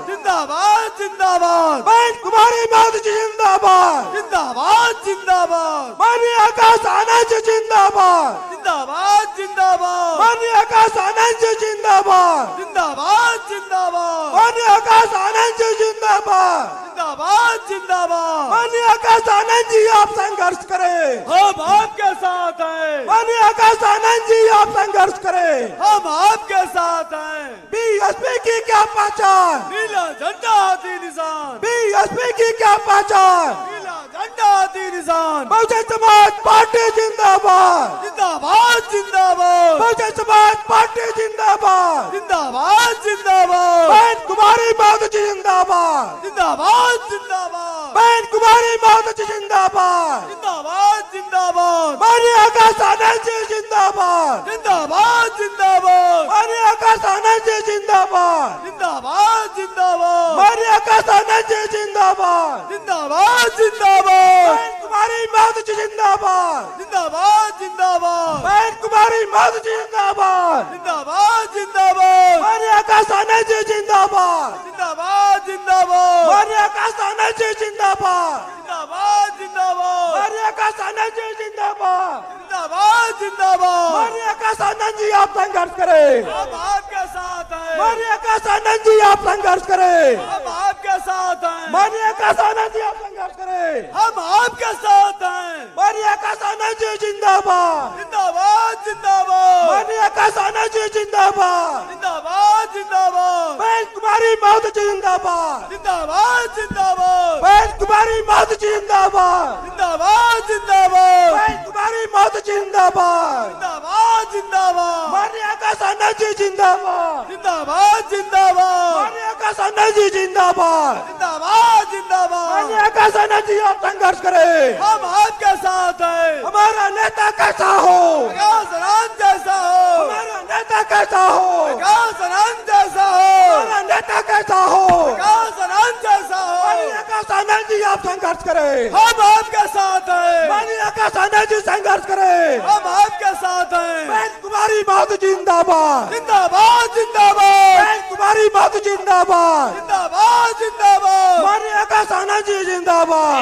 जिंदाबाद जिंदाबाद जिंदाबाद बहन कुमारी माधव जी जिंदाबाद जिंदाबाद जिंदाबाद माननीय आकाश आनंद जी जिंदाबाद जिंदाबाद जिंदाबाद माननीय आकाश आनंद जी जिंदाबाद जिंदाबाद जिंदाबाद माननीय आकाश आनंद जी जिंदाबाद जिंदाबाद जिंदाबाद माननीय आकाश आनंद जी आप संघर्ष करें हम आपके साथ हैं माननीय आकाश आनंद जी आप संघर्ष करें हम आपके साथ हैं बीएसपी की क्या पहचान नीला झंडा हाथी निशान बीएसपी की क्या पहचान नीला झंडा हाथी निशान बहुजन समाज पार्टी जिंदाबाद जिंदाबाद जिंदाबाद बहुजन समाज पार्टी जिंदाबाद जिंदाबाद जिंदाबाद बहन कुमारी माधव जी जिंदाबाद जिंदाबाद जिंदाबाद बहन कुमारी माधव जी जिंदाबाद जिंदाबाद जिंदाबाद माननीय आकाश आनंद जी जिंदाबाद जिंदाबाद जिंदाबाद माननीय आकाश आनंद जी जिंदाबाद जिंदाबाद जिंदाबाद माननीय आकाश आनंद जी जिंदाबाद जिंदाबाद जिंदाबाद बहन कुमारी माधव जी जिंदाबाद जिंदाबाद जिंदाबाद बहन कुमारी माधव जी जिंदाबाद जिंदाबाद जिंदाबाद माननीय आकाश आनंद जी जिंदाबाद जिंदाबाद जिंदाबाद माननीय आकाश आनंद जी जिंदाबाद जिंदाबाद जिंदाबाद माननीय आकाश आनंद जी जिंदाबाद जिंदाबाद जिंदाबाद माननीय आकाश आनंद जी आप संघर्ष करें हम आपके साथ हैं माननीय आकाश आनंद जी आप संघर्ष करें हम आपके साथ हैं माननीय आकाश आनंद जी आप संघर्ष करें हम आपके साथ हैं माननीय आकाश आनंद जी जिंदाबाद जिंदाबाद जिंदाबाद माननीय आकाश आनंद जी जिंदाबाद जिंदाबाद जिंदाबाद बहन कुमारी माधव जी जिंदाबाद जिंदाबाद जिंदाबाद बहन कुमारी माधव जी जिंदाबाद जिंदाबाद जिंदाबाद बहन कुमारी माधव जी जिंदाबाद जिंदाबाद जिंदाबाद माननीय आकाश आनंद जी जिंदाबाद जिंदाबाद जिंदाबाद माननीय आकाश आनंद जी जिंदाबाद जिंदाबाद जिंदाबाद माननीय आकाश आनंद जी आप संघर्ष करें हम आपके साथ हैं हमारा नेता कैसा हो आकाश आनंद जैसा हो हमारा नेता कैसा हो आकाश आनंद जैसा हो हमारा नेता कैसा हो आकाश आनंद जैसा माननीय हो आकाश आनंद जी आप संघर्ष करें हम आपके साथ हैं माननीय आकाश आनंद जी संघर्ष करें हम आपके साथ हैं बहन कुमारी माधव जिंदाबाद जिंदाबाद जिंदाबाद बहन कुमारी माधव जिंदाबाद जिंदाबाद जिंदाबाद माननीय आकाश आनंद जी जिंदाबाद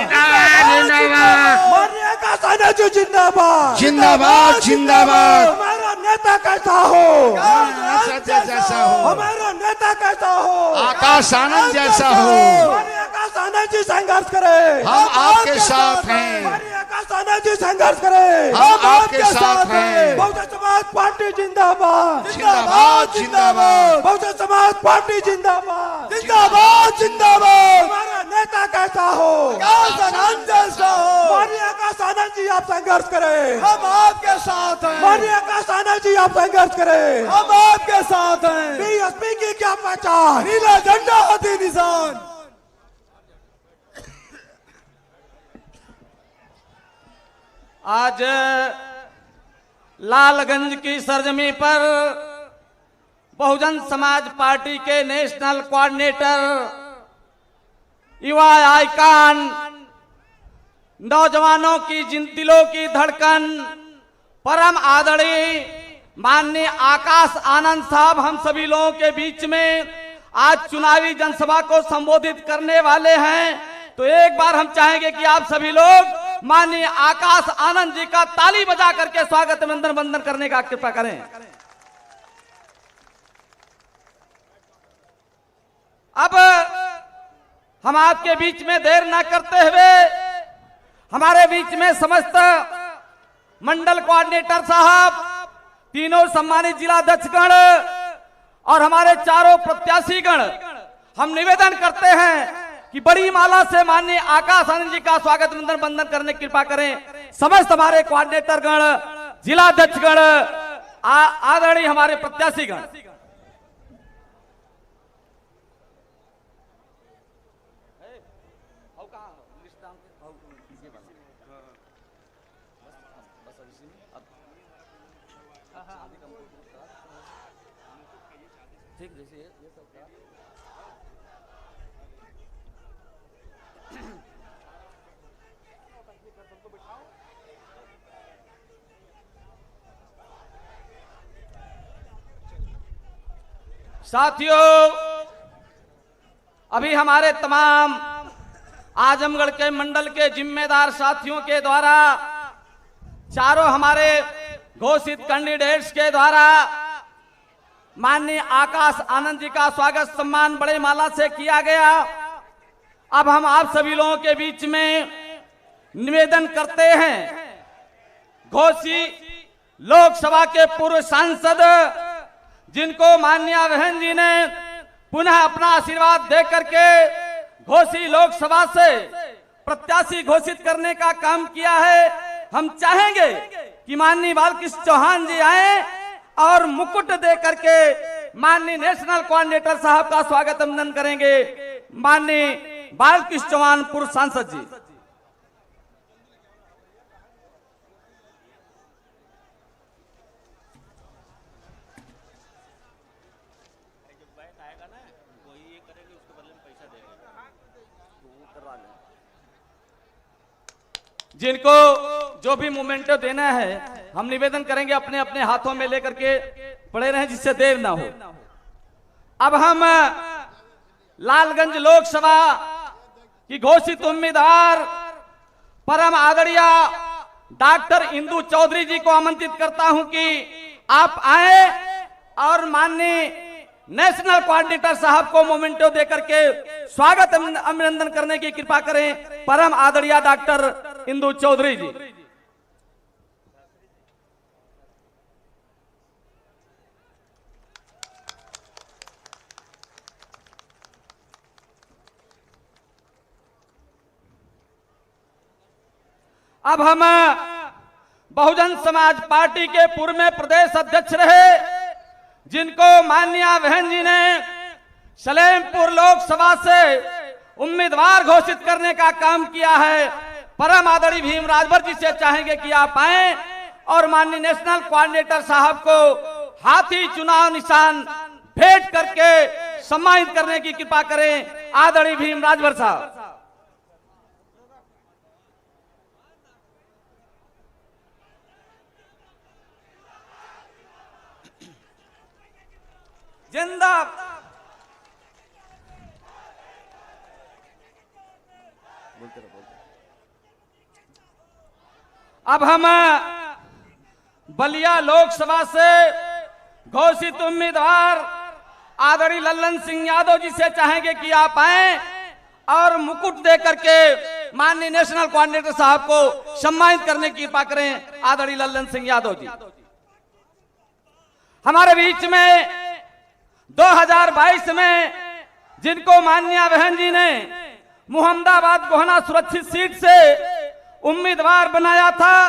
जिंदाबाद माननीय आकाश आनंद जी जिंदाबाद जिंदाबाद जिंदाबाद हमारा नेता कैसा हो जैसा हो हमारा नेता कैसा हो आकाश आनंद जैसा हो माननीय आकाश आनंद जी संघर्ष करें हम आपके साथ हैं माननीय आकाश आनंद जी संघर्ष करें हम आपके साथ हैं बहुजन समाज पार्टी जिंदाबाद जिंदाबाद जिंदाबाद बहुजन समाज पार्टी जिंदाबाद जिंदाबाद जिंदाबाद हमारा नेता कैसा हो आकाश आनंद जैसा हो माननीय आकाश आनंद जी आप संघर्ष करें हम आपके साथ हैं माननीय आकाश आनंद जी आप संघर्ष करें हम आपके साथ हैं बीएसपी की क्या पहचान नीला झंडा हाथी निशान आज लालगंज की सरजमी पर बहुजन समाज पार्टी के नेशनल कोऑर्डिनेटर युवा आइकॉन नौजवानों की दिलों की धड़कन परम आदरणीय माननीय आकाश आनंद साहब हम सभी लोगों के बीच में आज चुनावी जनसभा को संबोधित करने वाले हैं। तो एक बार हम चाहेंगे कि आप सभी लोग माननीय आकाश आनंद जी का ताली बजा करके स्वागत अभिनंदन वंदन करने का कृपा करें। अब हम आपके बीच में देर न करते हुए हमारे बीच में समस्त मंडल कोऑर्डिनेटर साहब, तीनों सम्मानित जिलाध्यक्षगण और हमारे चारों प्रत्याशीगण, हम निवेदन करते हैं कि बड़ी माला से माननीय आकाश आनंद जी का स्वागत वंदन करने की कृपा करें। समस्त हमारे कोऑर्डिनेटर गण, जिलाध्यक्षगण, आदरणीय हमारे प्रत्याशीगण। ठीक जैसे ये सब साथियों, अभी हमारे तमाम आजमगढ़ के मंडल के जिम्मेदार साथियों के द्वारा, चारों हमारे घोषित कैंडिडेट्स के द्वारा माननीय आकाश आनंद जी का स्वागत सम्मान बड़े माला से किया गया। अब हम आप सभी लोगों के बीच में निवेदन करते हैं, घोषित लोकसभा के पूर्व सांसद जिनको माननीय बहन जी ने पुनः अपना आशीर्वाद दे करके घोषित लोकसभा से प्रत्याशी घोषित करने का काम किया है, हम चाहेंगे कि माननीय बालकृष्ण चौहान जी आए और मुकुट दे करके माननीय नेशनल कोऑर्डिनेटर साहब का स्वागत अभिनंदन करेंगे। माननीय बालकृष्ण चौहान पूर्व सांसद जी। जिनको जो भी मोमेंटो देना है हम निवेदन करेंगे अपने अपने हाथों में लेकर के पड़े रहें, जिससे देर ना हो। अब हम लालगंज लोकसभा की घोषित उम्मीदवार परम आदरणीय डॉक्टर इंदु चौधरी जी को आमंत्रित करता हूं कि आप आए और माननीय नेशनल कोऑर्डिनेटर साहब को मोमेंटो देकर के स्वागत अभिनंदन करने की कृपा करें। परम आदरणीय डॉक्टर इंदु चौधरी जी। अब हम बहुजन समाज पार्टी के पूर्व में प्रदेश अध्यक्ष रहे, जिनको माननीय बहन जी ने सलेमपुर लोकसभा से उम्मीदवार घोषित करने का काम किया है, परम आदरणीय भीम राजभर जी से चाहेंगे कि आप आए और माननीय नेशनल कोऑर्डिनेटर साहब को हाथी चुनाव निशान भेंट करके सम्मानित करने की कृपा करें। आदरणीय भीम राजभर साहब। जिंदाबाद। अब हम बलिया लोकसभा से घोषित उम्मीदवार आदरणीय लल्लन सिंह यादव जी से चाहेंगे कि आप आए और मुकुट दे करके माननीय नेशनल कोऑर्डिनेटर साहब को सम्मानित करने की कृपा करें। आदरणीय लल्लन सिंह यादव जी। हमारे बीच में 2022 में जिनको माननीय बहन जी ने मुहम्मदाबाद गोहना सुरक्षित सीट से उम्मीदवार बनाया था,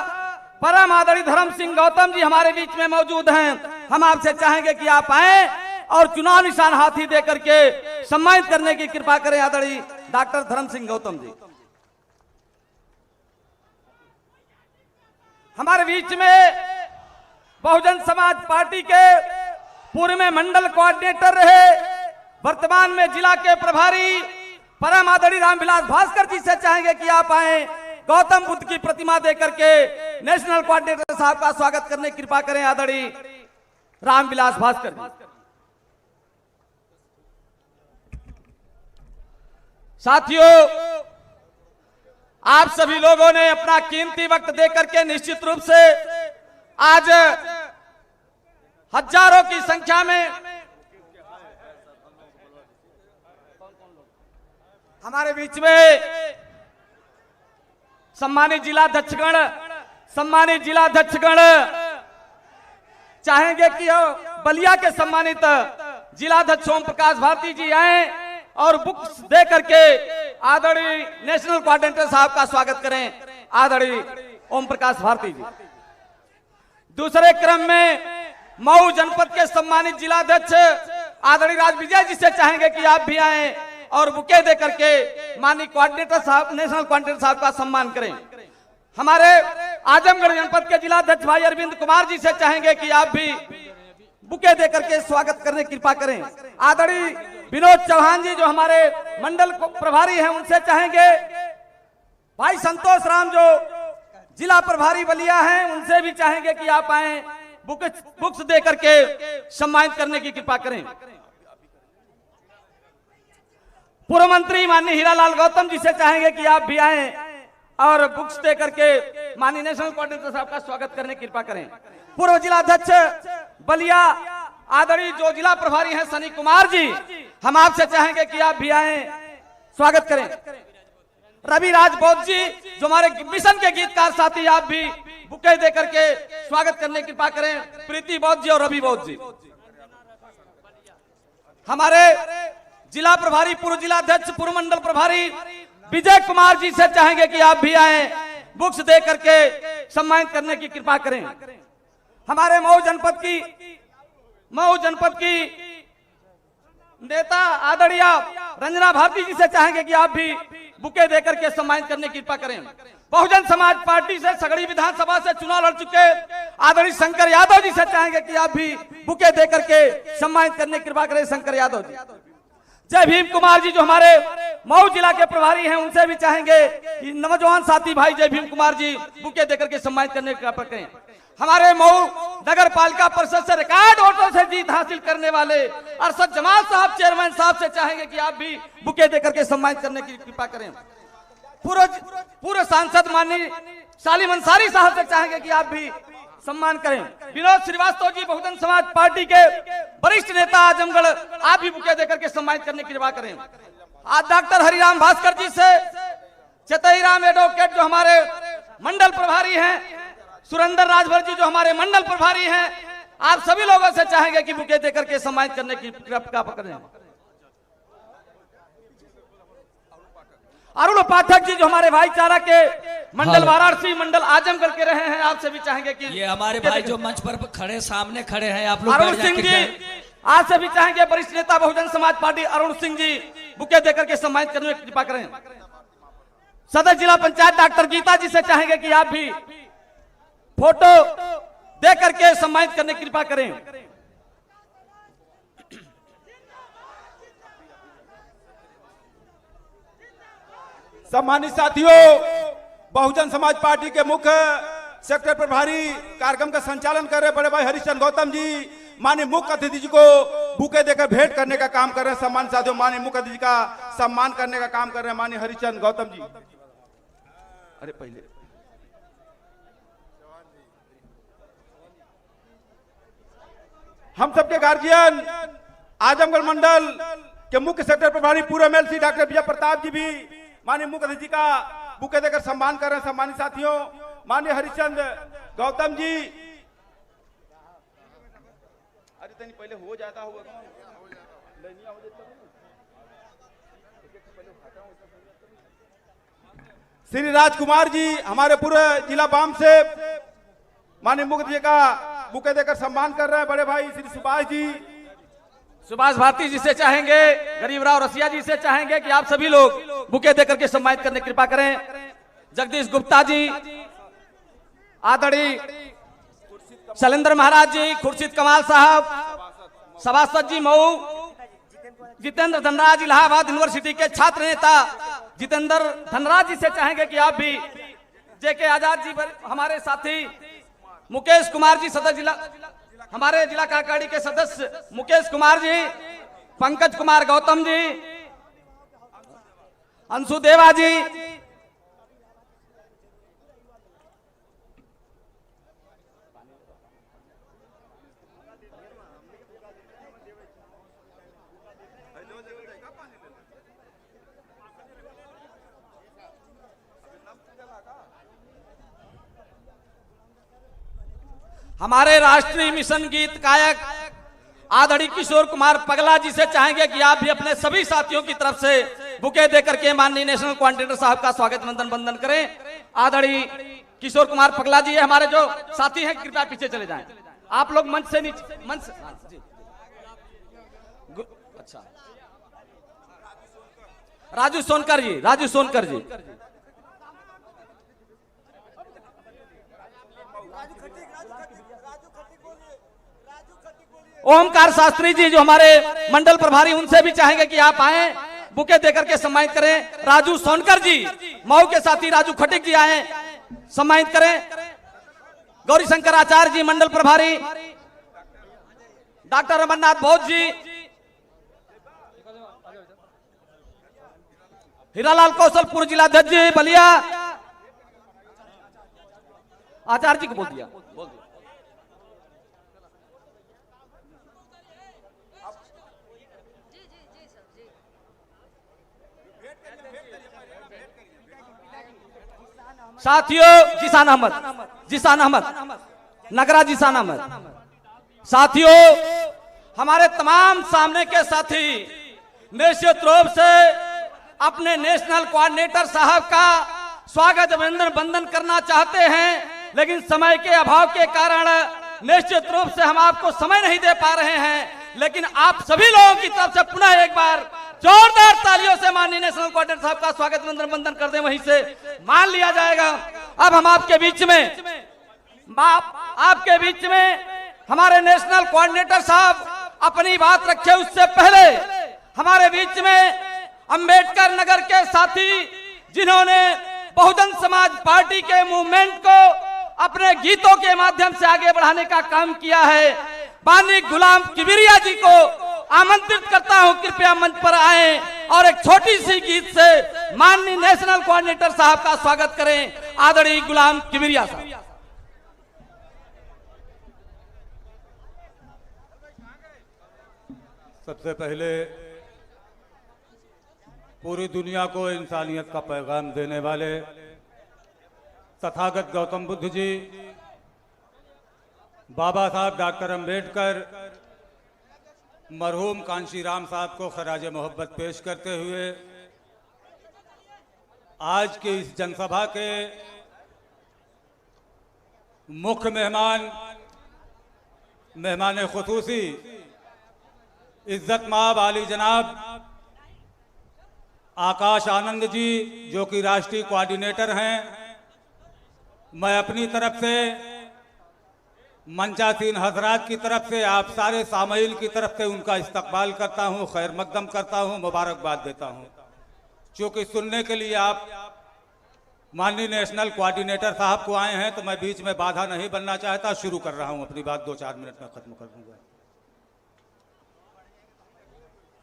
परम आदरणीय धर्म सिंह गौतम जी हमारे बीच में मौजूद हैं। हम आपसे चाहेंगे कि आप आए और चुनाव निशान हाथी दे करके सम्मानित करने की कृपा करें। आदरणीय डॉक्टर धर्म सिंह गौतम जी। हमारे बीच में बहुजन समाज पार्टी के पूर्व में मंडल कोऑर्डिनेटर रहे, वर्तमान में जिला के प्रभारी परम आदरणीय रामविलास भास्कर जी से चाहेंगे कि आप आए, गौतम बुद्ध की प्रतिमा देकर के नेशनल कोऑर्डिनेटर साहब का स्वागत करने की कृपा करें। आदरणीय रामविलास भास्कर जी। साथियों, आप सभी लोगों ने अपना कीमती वक्त देकर के निश्चित रूप से आज हजारों की संख्या में हमारे बीच में सम्मानित जिलाध्यक्षगण चाहेंगे कि बलिया के सम्मानित जिलाध्यक्ष ओम प्रकाश भारती जी आए और बुक्स दे करके आदरणीय नेशनल कोऑर्डिनेटर साहब का स्वागत करें। आदरणीय ओम प्रकाश भारती जी। दूसरे क्रम में मऊ जनपद के सम्मानित जिलाध्यक्ष आदरणीय राजविजय जी से चाहेंगे कि आप भी आए और बुके दे करके माननीय कोऑर्डिनेटर साहब नेशनल कोऑर्डिनेटर साहब का सम्मान करें। हमारे आजमगढ़ जनपद के जिलाध्यक्ष भाई अरविंद कुमार जी से चाहेंगे कि आप भी बुके दे करके स्वागत करने की कृपा करें। आदरणीय विनोद चौहान जी जो हमारे मंडल प्रभारी हैं, उनसे चाहेंगे, भाई संतोष राम जो जिला प्रभारी बलिया हैं, उनसे भी चाहेंगे कि आप आए, बुक्स दे करके सम्मानित करने की कृपा करें। पूर्व मंत्री माननीय हीरालाल गौतम जी से चाहेंगे कि आप भी आए और बुक्स दे करके माननीय नेशनल कोऑर्डिनेटर साहब का स्वागत करने की कृपा करें। पूर्व जिला अध्यक्ष बलिया आदरणीय जो जिला प्रभारी हैं सनी कुमार जी, हम आपसे चाहेंगे कि आप भी आए, स्वागत करें। रवि राज बौद्ध जी जो हमारे मिशन के गीतकार साथी, आप भी बुके दे करके स्वागत करने की कृपा करें। प्रीति बौद्ध जी और रवि बौद्ध जी। हमारे जिला प्रभारी, पूर्व जिला अध्यक्ष, पूर्व मंडल प्रभारी विजय कुमार जी से चाहेंगे कि आप भी आए, बुक्स दे करके सम्मानित करने की कृपा करें। हमारे मऊ जनपद की नेता आदरणीय रंजना भारती जी से चाहेंगे कि आप भी बुके देकर के सम्मानित करने की कृपा करें। बहुजन समाज पार्टी से सगड़ी विधानसभा से चुनाव लड़ चुके आदरणीय शंकर यादव जी से चाहेंगे कि आप भी बुके देकर के सम्मानित करने की कृपा करें। शंकर यादव जी। जय भीम कुमार जी जो हमारे मऊ जिला के प्रभारी हैं, उनसे भी चाहेंगे कि नौजवान साथी भाई जय भीम कुमार जी बुके देकर के सम्मानित करने की कृपा करें। हमारे मऊ नगर पालिका परिषद से रिकॉर्ड वोटों से जीत हासिल करने वाले अरशद जमाल साहब चेयरमैन साहब से चाहेंगे कि आप भी बुके देकर के सम्मानित करने की कृपा करें। पूर्व सांसद माननीय सालिम अंसारी साहब से चाहेंगे कि आप भी सम्मान करें। विनोद श्रीवास्तव जी बहुजन समाज पार्टी के वरिष्ठ नेता आजमगढ़, आप भी बुके देकर के सम्मानित करने की कृपा करें। आज डॉक्टर हरिराम भास्कर जी से चेतई राम एडवोकेट जो हमारे मंडल प्रभारी हैं, सुरेंद्र राजभर जी जो हमारे मंडल प्रभारी हैं, आप सभी लोगों से चाहेंगे कि बुके देकर के सम्मानित करने की कृपा करें। अरुण पाठक जी जो हमारे भाईचारा के मंडल वाराणसी, मंडल आजमगढ़ के रहे हैं, आपसे भी चाहेंगे कि ये हमारे भाई जो मंच पर खड़े सामने खड़े हैं, आप लोग अरुण सिंह जी, आपसे भी चाहेंगे वरिष्ठ नेता बहुजन समाज पार्टी अरुण सिंह जी बुके देकर के सम्मानित करने की कृपा करें। सदर जिला पंचायत डॉक्टर गीता जी से चाहेंगे कि आप भी फोटो दे करके सम्मानित करने की कृपा करें। सम्मानित साथियों, बहुजन समाज पार्टी के मुख्य सेक्टर प्रभारी कार्यक्रम का संचालन कर रहे बड़े भाई हरिचंद गौतम जी माननीय मुख्य अतिथि जी को बुके देकर भेंट करने का काम कर रहे हैं। सम्मानित साथियों, माननीय मुख्य अतिथि का सम्मान करने का काम कर रहे हैं माननीय हरिचंद गौतम जी। अरे पहले हम सबके गार्जियन आजमगढ़ मंडल के मुख्य सेक्टर प्रभारी पूर्व एमएलसी डॉक्टर विजय प्रताप जी भी माननीय मुख्य अतिथि का बुके देकर सम्मान कर रहे हैं। सम्मानित साथियों, माननीय हरिचंद गौतम जी, अरे तनी पहले हो जाता होगा, श्री राजकुमार जी हमारे पूरे जिला बाम से माननीय मुख्य अतिथि का बुके देकर सम्मान कर रहे हैं। बड़े भाई श्री सुभाष जी, सुभाष भारती जी से चाहेंगे, गरीब राव रसिया जी से चाहेंगे कि आप सभी लोग बुके देकर के सम्मानित करने की कृपा करें। जगदीश गुप्ता जी, आदरणीय शैलेंद्र महाराज जी, खुर्शीद कमाल साहब, सभासद जी मऊ, जितेंद्र धनराज इलाहाबाद यूनिवर्सिटी के छात्र नेता जितेंद्र धनराज जी से चाहेंगे कि आप भी, जेके आजाद जी हमारे साथी, मुकेश कुमार जी सदस्य जिला, हमारे जिला कार्यकारिणी के सदस्य मुकेश कुमार जी, पंकज कुमार गौतम जी, अंशु देवा जी, हमारे राष्ट्रीय मिशन गीत गायक आदरणीय किशोर कुमार पगला जी से चाहेंगे कि आप भी अपने सभी साथियों की तरफ से बुके देकर के माननीय नेशनल कोऑर्डिनेटर साहब का स्वागत वंदन करें। आदरणीय किशोर कुमार पगला जी हमारे जो साथी हैं, कृपया पीछे चले जाएं। आप लोग मंच से नीचे, मंच से, जी। अच्छा, राजू सोनकर जी, राजू सोनकर जी, ओमकार शास्त्री जी जो हमारे मंडल प्रभारी, उनसे भी चाहेंगे कि आप आए, बुके देकर के सम्मानित करें। राजू सोनकर जी, मऊ के साथी राजू खटिक जी आए, सम्मानित करें। गौरी शंकर आचार्य जी मंडल प्रभारी, डॉक्टर अमरनाथ बौद्ध जी, हीरालाल कौशलपुर जिलाध्यक्ष जी बलिया, आचार्य जी को बोल दिया। साथियों, जिसान अहमद नगरा जिसान अहमद। साथियों, हमारे तमाम सामने के साथी निश्चित रूप से अपने नेशनल कोऑर्डिनेटर साहब का स्वागत अभिनंदन वंदन करना चाहते हैं, लेकिन समय के अभाव के कारण निश्चित रूप से हम आपको समय नहीं दे पा रहे हैं। लेकिन आप सभी लोगों की तरफ से पुनः एक बार जोरदार तालियों से माननीय नेशनल कोऑर्डिनेटर साहब का स्वागत अभिनंदन वंदन कर दें, वहीं से मान लिया जाएगा। अब हम आपके बीच में हमारे नेशनल कोऑर्डिनेटर साहब अपनी बात रखे, उससे पहले हमारे बीच में अंबेडकर नगर के साथी जिन्होंने बहुजन समाज पार्टी के मूवमेंट को अपने गीतों के माध्यम से आगे बढ़ाने का काम किया है, माननीय गुलाम किबिरिया जी को आमंत्रित करता हूं, कृपया मंच पर आए और एक छोटी सी गीत से माननीय नेशनल कोऑर्डिनेटर साहब का स्वागत करें। आदरणीय गुलाम किबिरिया साहब। सबसे पहले पूरी दुनिया को इंसानियत का पैगाम देने वाले तथागत गौतम बुद्ध जी, बाबा साहब डॉक्टर अंबेडकर, मरहूम कांशीराम साहब को खराज मोहब्बत पेश करते हुए आज की इस जनसभा के मुख्य मेहमान खुसूसी इज्जत माब आली जनाब आकाश आनंद जी, जो कि राष्ट्रीय कोऑर्डिनेटर हैं, मैं अपनी तरफ से मंचासीन हजरात की तरफ से आप सारे सामईन की तरफ से उनका इस्तकबाल करता हूं, खैर मकदम करता हूं, मुबारकबाद देता हूं। क्योंकि सुनने के लिए आप माननीय नेशनल कोऑर्डिनेटर साहब को आए हैं, तो मैं बीच में बाधा नहीं बनना चाहता, शुरू कर रहा हूं अपनी बात, 2-4 मिनट में खत्म कर दूंगा।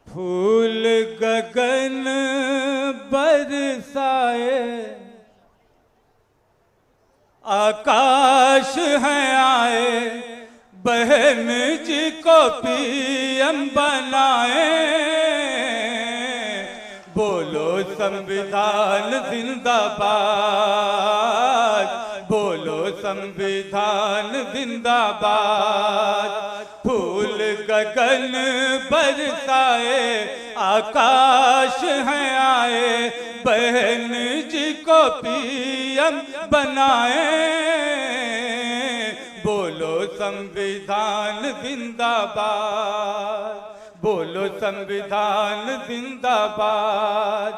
फूल गगन बरसाए, आकाश हैं आए, बहन जी को पीएम बनाए, बोलो संविधान जिंदाबाद, बोलो संविधान जिंदाबाद। फूल गगन बरसाए, आकाश हैं आए, बहन जी को पीएम बनाए, बोलो संविधान जिंदाबाद, बोलो संविधान जिंदाबाद।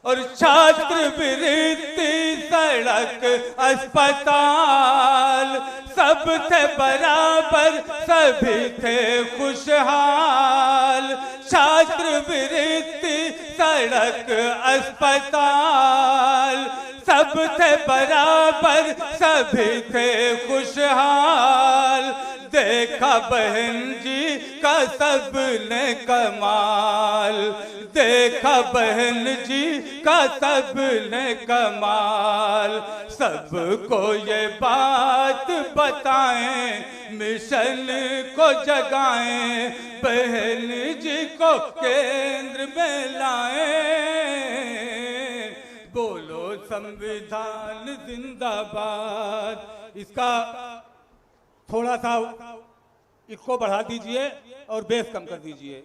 और छात्रवृत्ति, सड़क, अस्पताल, सब थे बराबर, सभी थे खुशहाल। छात्रवृत्ति, सड़क, अस्पताल, सब थे बराबर, सभी थे खुशहाल। देखा बहन जी का सबने कमाल, देखा बहन जी का सबने कमाल। सबको ये बात बताएं, मिशन को जगाएं, बहन जी को केंद्र में लाएं, बोलो संविधान जिंदाबाद। इसका थोड़ा सा इसको बढ़ा दीजिए और बेस कम कर दीजिए,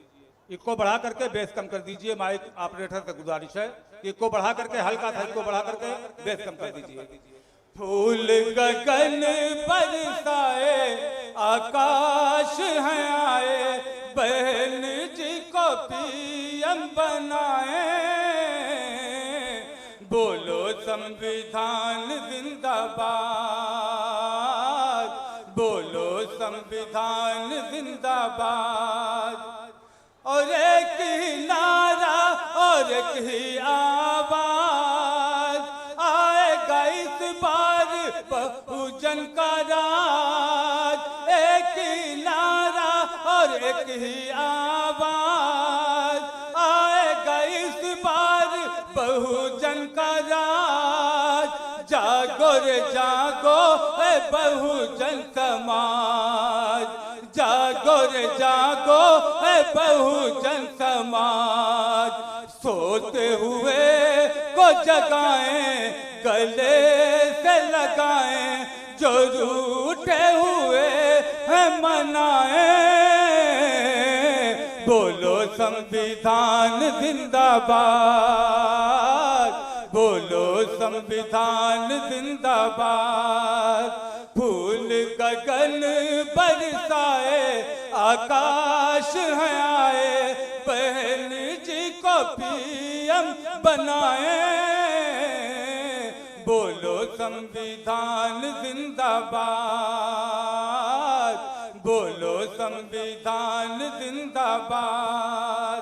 इसको बढ़ा करके बेस कम कर दीजिए। माइक ऑपरेटर से गुजारिश है कि इसको बढ़ा करके, हल्का सा इसको बढ़ा करके बेस कम कर दीजिए। फूल गगन बरसाए, आकाश हैं आए, बहन जी को पीएम बनाए, बोलो संविधान जिंदाबाद, बोलो संविधान जिंदाबाद। और एक ही नारा और एक ही आवाज, आएगा इस बार बहुजन का राज। एक ही नारा और एक ही आवाज, आएगा इस बार बहुजन का राज, जागो रे जागो है बहुजन समाज, जागो रे जागो है बहुजन समाज। सोते हुए को जगाएं, गले से लगाएं, जो रूठे हुए हैं मनाएं। बोलो संविधान जिंदाबाद, बोलो संविधान जिंदाबाद। फूल गगन बरसाए, आकाश है आए, बहन जी को पीएम बनाए। बोलो संविधान जिंदाबाद, बोलो संविधान जिंदाबाद।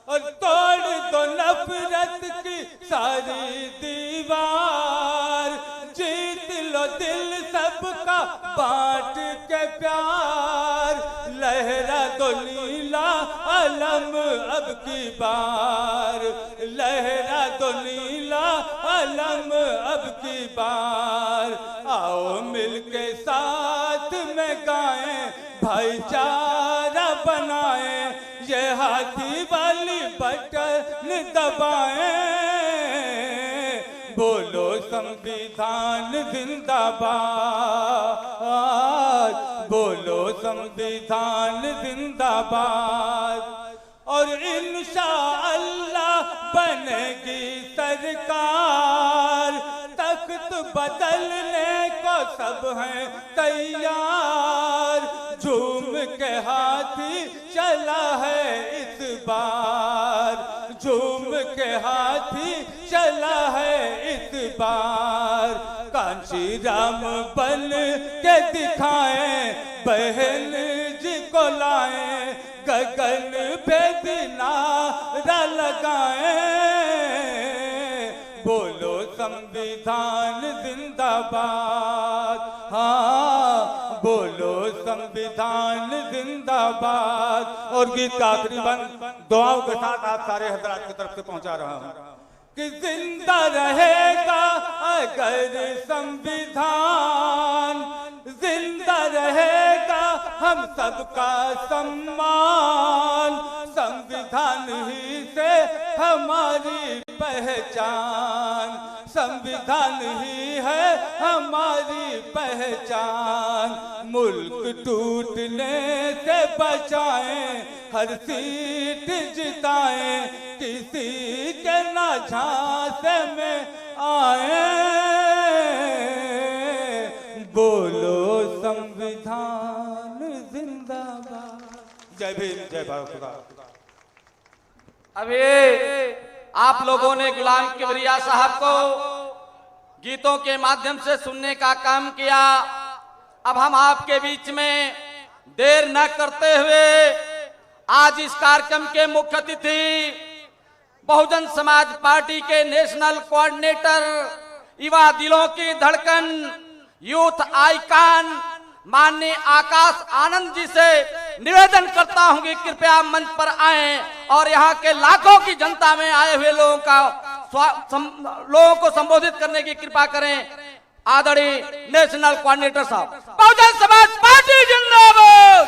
और तोड़ दो नफरत की सारी दीवार, जीत लो दिल सबका बांट के प्यार। लहरा दो नीला अलम अब की बार, लहरा दो नीला अलम अब की बार। आओ मिलके साथ में गाएं, भाईचारा बनाएं, ये हाथी वाली बटन दबाएं। बोलो संविधान जिंदाबाद, बोलो संविधान जिंदाबाद। और इंशाअल्लाह बनेगी सरकार, तख्त बदलने को सब हैं तैयार। झूम के हाथी चला है इस बार, झूम के हाथी चला है इस बार। कांची राम बन के दिखाएं, बहन जी को लाएं, गगन पे दिनारा लगाएं। बोलो संविधान जिंदाबाद, हाँ बोलो संविधान जिंदाबाद। और गीत का आखिरी बंद दुआओं के साथ आप सारे हजरात की तरफ से पहुंचा रहा हूं कि जिंदा रहेगा अगर संविधान, जिंदा रहेगा हम सबका सम्मान। संविधान ही से हमारी पहचान, संविधान ही है हमारी पहचान। मुल्क टूटने से बचाएं, हर सीट जिताएं, किसी के ना झांसे में आए। बोलो संविधान जिंदाबाद। जय भीम, जय भारत। अभी आप लोगों ने गुलाम किबरिया साहब को गीतों के माध्यम से सुनने का काम किया। अब हम आपके बीच में देर न करते हुए आज इस कार्यक्रम के मुख्य अतिथि बहुजन समाज पार्टी के नेशनल कोऑर्डिनेटर, युवा दिलों की धड़कन, यूथ आइकॉन माननीय आकाश आनंद जी से निवेदन करता हूं कि कृपया मंच पर आएं और यहां के लाखों की जनता में आए हुए लोगों को संबोधित करने की कृपा करें। आदरणीय नेशनल कोऑर्डिनेटर साहब। बहुजन समाज पार्टी जिंदाबाद,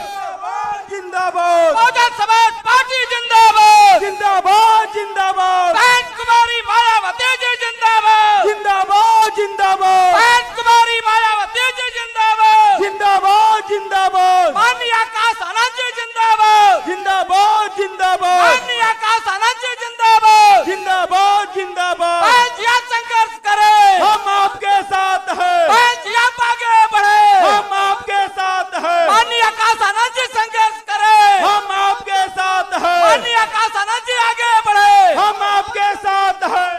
जिंदाबाद, बहुजन समाज पार्टी जिंदाबाद, जिंदाबाद, जिंदाबाद, बहन कुमारी मायावती जी जिंदाबाद, जिंदाबाद, जिंदाबाद, बहन कुमारी मायावती जी जिंदाबाद, जिंदाबाद, जिंदाबाद, माननीय आकाश आनंद जी जिंदाबाद, जिंदाबाद, जिंदाबाद, माननीय आकाश आनंद जी जिंदाबाद, जिंदाबाद, जिंदाबाद। बहन जी आप संघर्ष करें, हम आपके साथ हैं, बहन जी आप आगे बढ़े, हम आपके साथ हैं, माननीय आकाश आनंद जी संघर्ष करें, हम आपके साथ हैं, माननीय आकाश आनंद जी आगे बढ़े, हम आपके साथ हैं।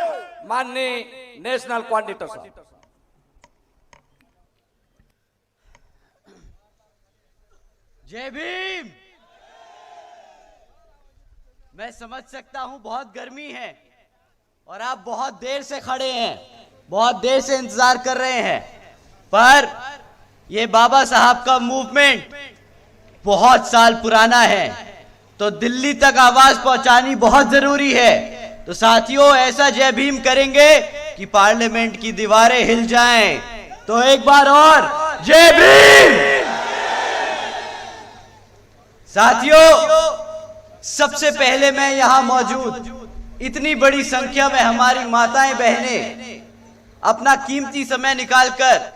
माननीय नेशनल कोऑर्डिनेटर साहब। जय भीम। मैं समझ सकता हूं बहुत गर्मी है और आप बहुत देर से खड़े हैं, बहुत देर से इंतजार कर रहे हैं, पर ये बाबा साहब का मूवमेंट बहुत साल पुराना है, तो दिल्ली तक आवाज पहुंचानी बहुत जरूरी है। तो साथियों ऐसा जय भीम करेंगे कि पार्लियामेंट की दीवारें हिल जाएं। तो एक बार और जय भीम। साथियों, सबसे पहले मैं यहां मौजूद इतनी बड़ी संख्या में हमारी माताएं बहनें अपना कीमती समय निकालकर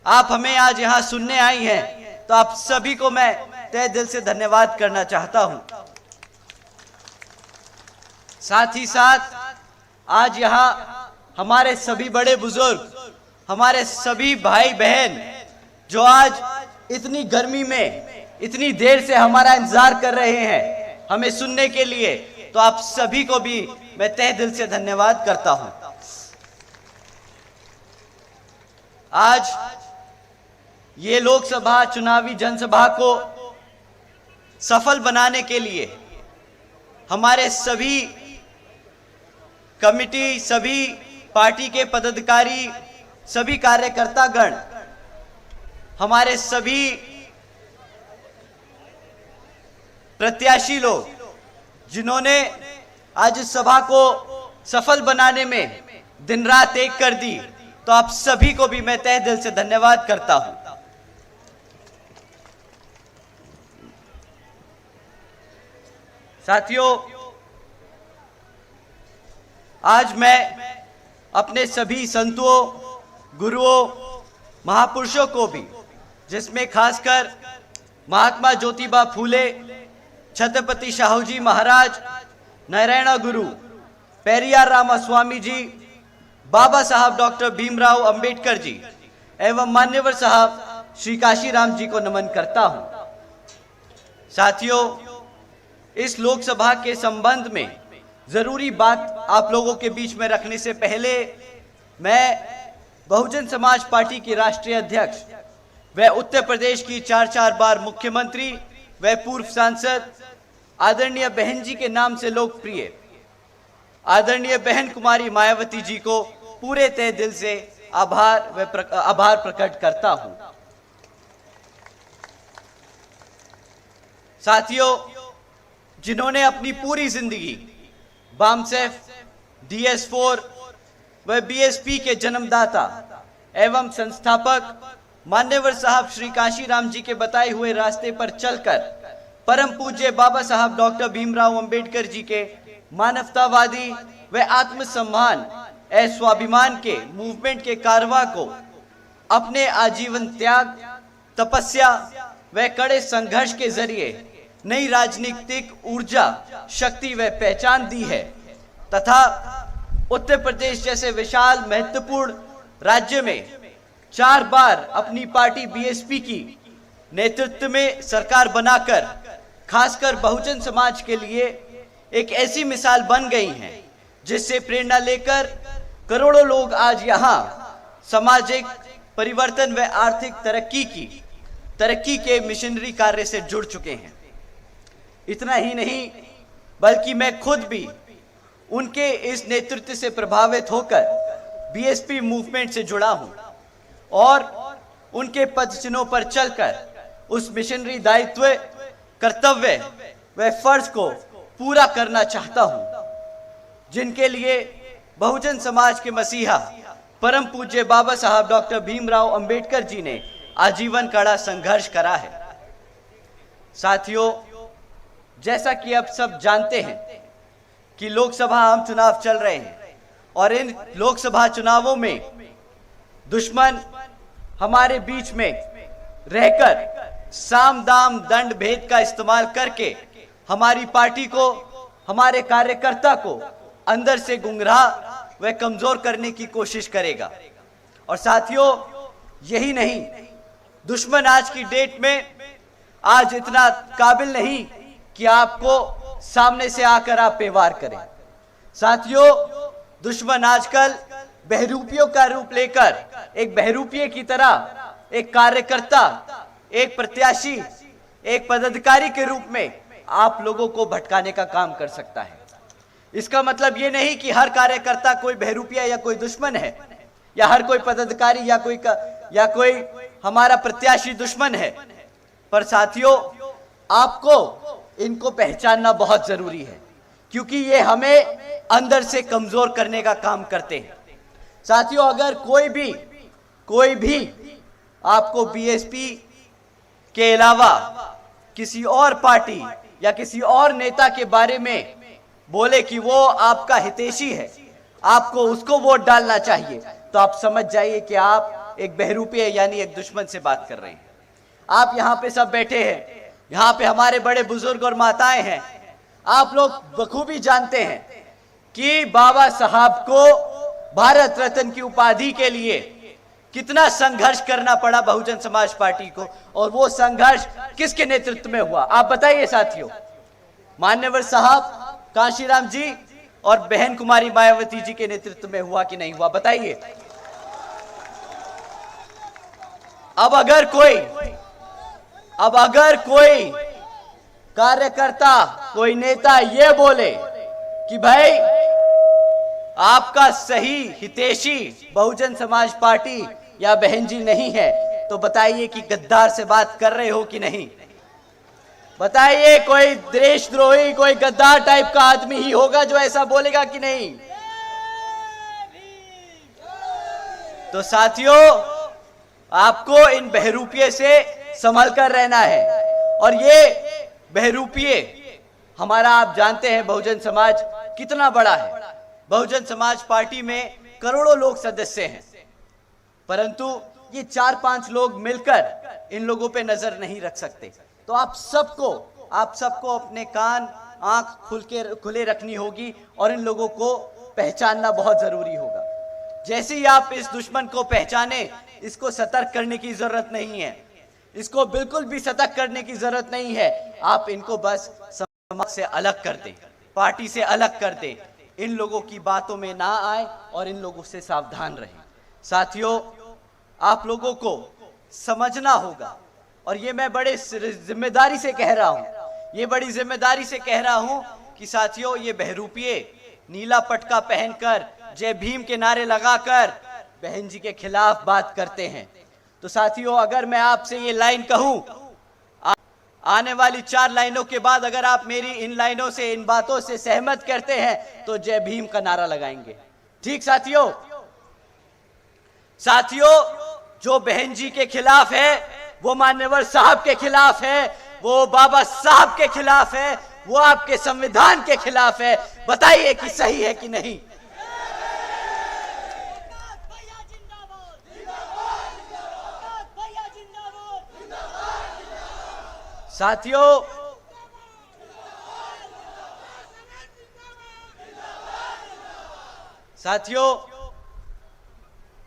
आप हमें आज यहां सुनने आई हैं, तो आप सभी को मैं तहे दिल से धन्यवाद करना चाहता हूं। साथ ही साथ आज यहां हमारे सभी बड़े बुजुर्ग, हमारे सभी भाई बहन जो आज इतनी गर्मी में इतनी देर से हमारा इंतजार कर रहे हैं हमें सुनने के लिए, तो आप सभी को भी मैं तहे दिल से धन्यवाद करता हूं। आज ये लोकसभा चुनावी जनसभा को सफल बनाने के लिए हमारे सभी कमिटी, सभी पार्टी के पदाधिकारी, सभी कार्यकर्तागण, हमारे सभी प्रत्याशी लोग जिन्होंने आज इस सभा को सफल बनाने में दिन रात एक कर दी, तो आप सभी को भी मैं तहे दिल से धन्यवाद करता हूं। साथियों, आज मैं अपने सभी संतों, गुरुओं, महापुरुषों को भी, जिसमें खासकर महात्मा ज्योतिबा फूले, छत्रपति शाहू जी महाराज, नारायण गुरु पेरियार रामास्वामी जी, बाबा साहब डॉक्टर भीमराव अंबेडकर जी एवं मान्यवर साहब श्री काशीराम जी को नमन करता हूं। साथियों, इस लोकसभा के संबंध में जरूरी बात आप लोगों के बीच में रखने से पहले मैं बहुजन समाज पार्टी की राष्ट्रीय अध्यक्ष व उत्तर प्रदेश की 4 बार मुख्यमंत्री व पूर्व सांसद आदरणीय बहन जी के नाम से लोकप्रिय आदरणीय बहन कुमारी मायावती जी को पूरे तहे दिल से आभार प्रकट करता हूं। साथियों, जिन्होंने अपनी पूरी जिंदगी बामसेफ, DS4 व BSP के जन्मदाता एवं संस्थापक मान्यवर साहब श्री काशीराम जी के बताए हुए रास्ते पर चलकर परम पूज्य बाबा साहब डॉक्टर भीमराव अंबेडकर जी के मानवतावादी व आत्मसम्मान एवं स्वाभिमान के मूवमेंट के कारवा को अपने आजीवन त्याग, तपस्या व कड़े संघर्ष के जरिए नई राजनीतिक ऊर्जा, शक्ति व पहचान दी है तथा उत्तर प्रदेश जैसे विशाल महत्वपूर्ण राज्य में 4 बार अपनी पार्टी BSP की नेतृत्व में सरकार बनाकर खासकर बहुजन समाज के लिए एक ऐसी मिसाल बन गई हैं जिससे प्रेरणा लेकर करोड़ों लोग आज यहाँ सामाजिक परिवर्तन व आर्थिक तरक्की के मिशनरी कार्य से जुड़ चुके हैं। इतना ही नहीं बल्कि मैं खुद भी उनके इस नेतृत्व से प्रभावित होकर BSP मूवमेंट से जुड़ा हूं और उनके पदचिन्हों पर चलकर उस मिशनरी दायित्व, कर्तव्य व फर्ज को पूरा करना चाहता हूं जिनके लिए बहुजन समाज के मसीहा परम पूज्य बाबा साहब डॉक्टर भीमराव अंबेडकर जी ने आजीवन कड़ा संघर्ष करा है। साथियों, जैसा कि आप सब जानते हैं कि लोकसभा आम चुनाव चल रहे हैं और इन लोकसभा चुनावों में दुश्मन हमारे बीच में रहकर साम दाम दंड भेद का इस्तेमाल करके हमारी पार्टी को, हमारे कार्यकर्ता को अंदर से गुमराह व कमजोर करने की कोशिश करेगा। और साथियों, यही नहीं, दुश्मन आज की डेट में आज इतना काबिल नहीं कि आपको सामने से आकर आप पे वार करें। साथियों, दुश्मन आजकल बहरूपियों का रूप लेकर एक बहरूपिये की तरह एक कार्यकर्ता, एक प्रत्याशी, एक पदाधिकारी के रूप में आप लोगों को भटकाने का काम कर सकता है। इसका मतलब ये नहीं कि हर कार्यकर्ता कोई बहरूपिया या कोई दुश्मन है या हर कोई पदाधिकारी या कोई हमारा प्रत्याशी दुश्मन है, पर साथियों आपको इनको पहचानना बहुत जरूरी है क्योंकि ये हमें अंदर से कमजोर करने का काम करते हैं। साथियों, अगर कोई भी आपको बीएसपी के अलावा किसी और पार्टी या किसी और नेता के बारे में बोले कि वो आपका हितैषी है, आपको उसको वोट डालना चाहिए, तो आप समझ जाइए कि आप एक बहरूपी यानी एक दुश्मन से बात कर रहे हैं। आप यहाँ पे सब बैठे हैं, यहाँ पे हमारे बड़े बुजुर्ग और माताएं हैं। आप लोग बखूबी जानते हैं कि बाबा साहब को भारत रत्न की उपाधि के लिए कितना संघर्ष करना पड़ा बहुजन समाज पार्टी को, और वो संघर्ष किसके नेतृत्व में हुआ, आप बताइए साथियों। मान्यवर साहब कांशीराम जी और बहन कुमारी मायावती जी के नेतृत्व में हुआ कि नहीं हुआ, बताइए। अब अगर कोई कार्यकर्ता, कोई नेता ये बोले कि भाई आपका सही हितैषी बहुजन समाज पार्टी या बहन जी नहीं है, तो बताइए कि गद्दार से बात कर रहे हो कि नहीं। बताइए, कोई देशद्रोही, कोई गद्दार टाइप का आदमी ही होगा जो ऐसा बोलेगा कि नहीं। तो साथियों, आपको इन बहरूपिये से संभल कर रहना है। और ये बहरूपिये हमारा, आप जानते हैं बहुजन समाज कितना बड़ा है। बहुजन समाज पार्टी में करोड़ों लोग सदस्य हैं, परंतु ये 4-5 लोग मिलकर इन लोगों पे नजर नहीं रख सकते। तो आप सबको अपने कान आंख खुले रखनी होगी और इन लोगों को पहचानना बहुत जरूरी होगा। जैसे ही आप इस दुश्मन को पहचाने, इसको सतर्क करने की जरूरत नहीं है, इसको बिल्कुल भी सतर्क करने की जरूरत नहीं है। आप इनको बस समाज से अलग कर दें, पार्टी से अलग कर दें, इन लोगों की बातों में ना आए और इन लोगों से सावधान रहें। साथियों, आप लोगों को समझना होगा, और ये मैं बड़े जिम्मेदारी से कह रहा हूं, कि साथियों, ये बहरूपिये नीला पटका पहनकर, जय भीम के नारे लगाकर बहन जी के खिलाफ बात करते हैं। तो साथियों, अगर मैं आपसे ये लाइन कहूं, आने वाली 4 लाइनों के बाद अगर आप मेरी इन लाइनों से, इन बातों से सहमत करते हैं, तो जय भीम का नारा लगाएंगे। ठीक साथियों, जो बहन जी के खिलाफ है, वो मान्यवर साहब के खिलाफ है, वो बाबा साहब के खिलाफ है, वो आपके संविधान के खिलाफ है। बताइए कि सही है कि नहीं। साथियों,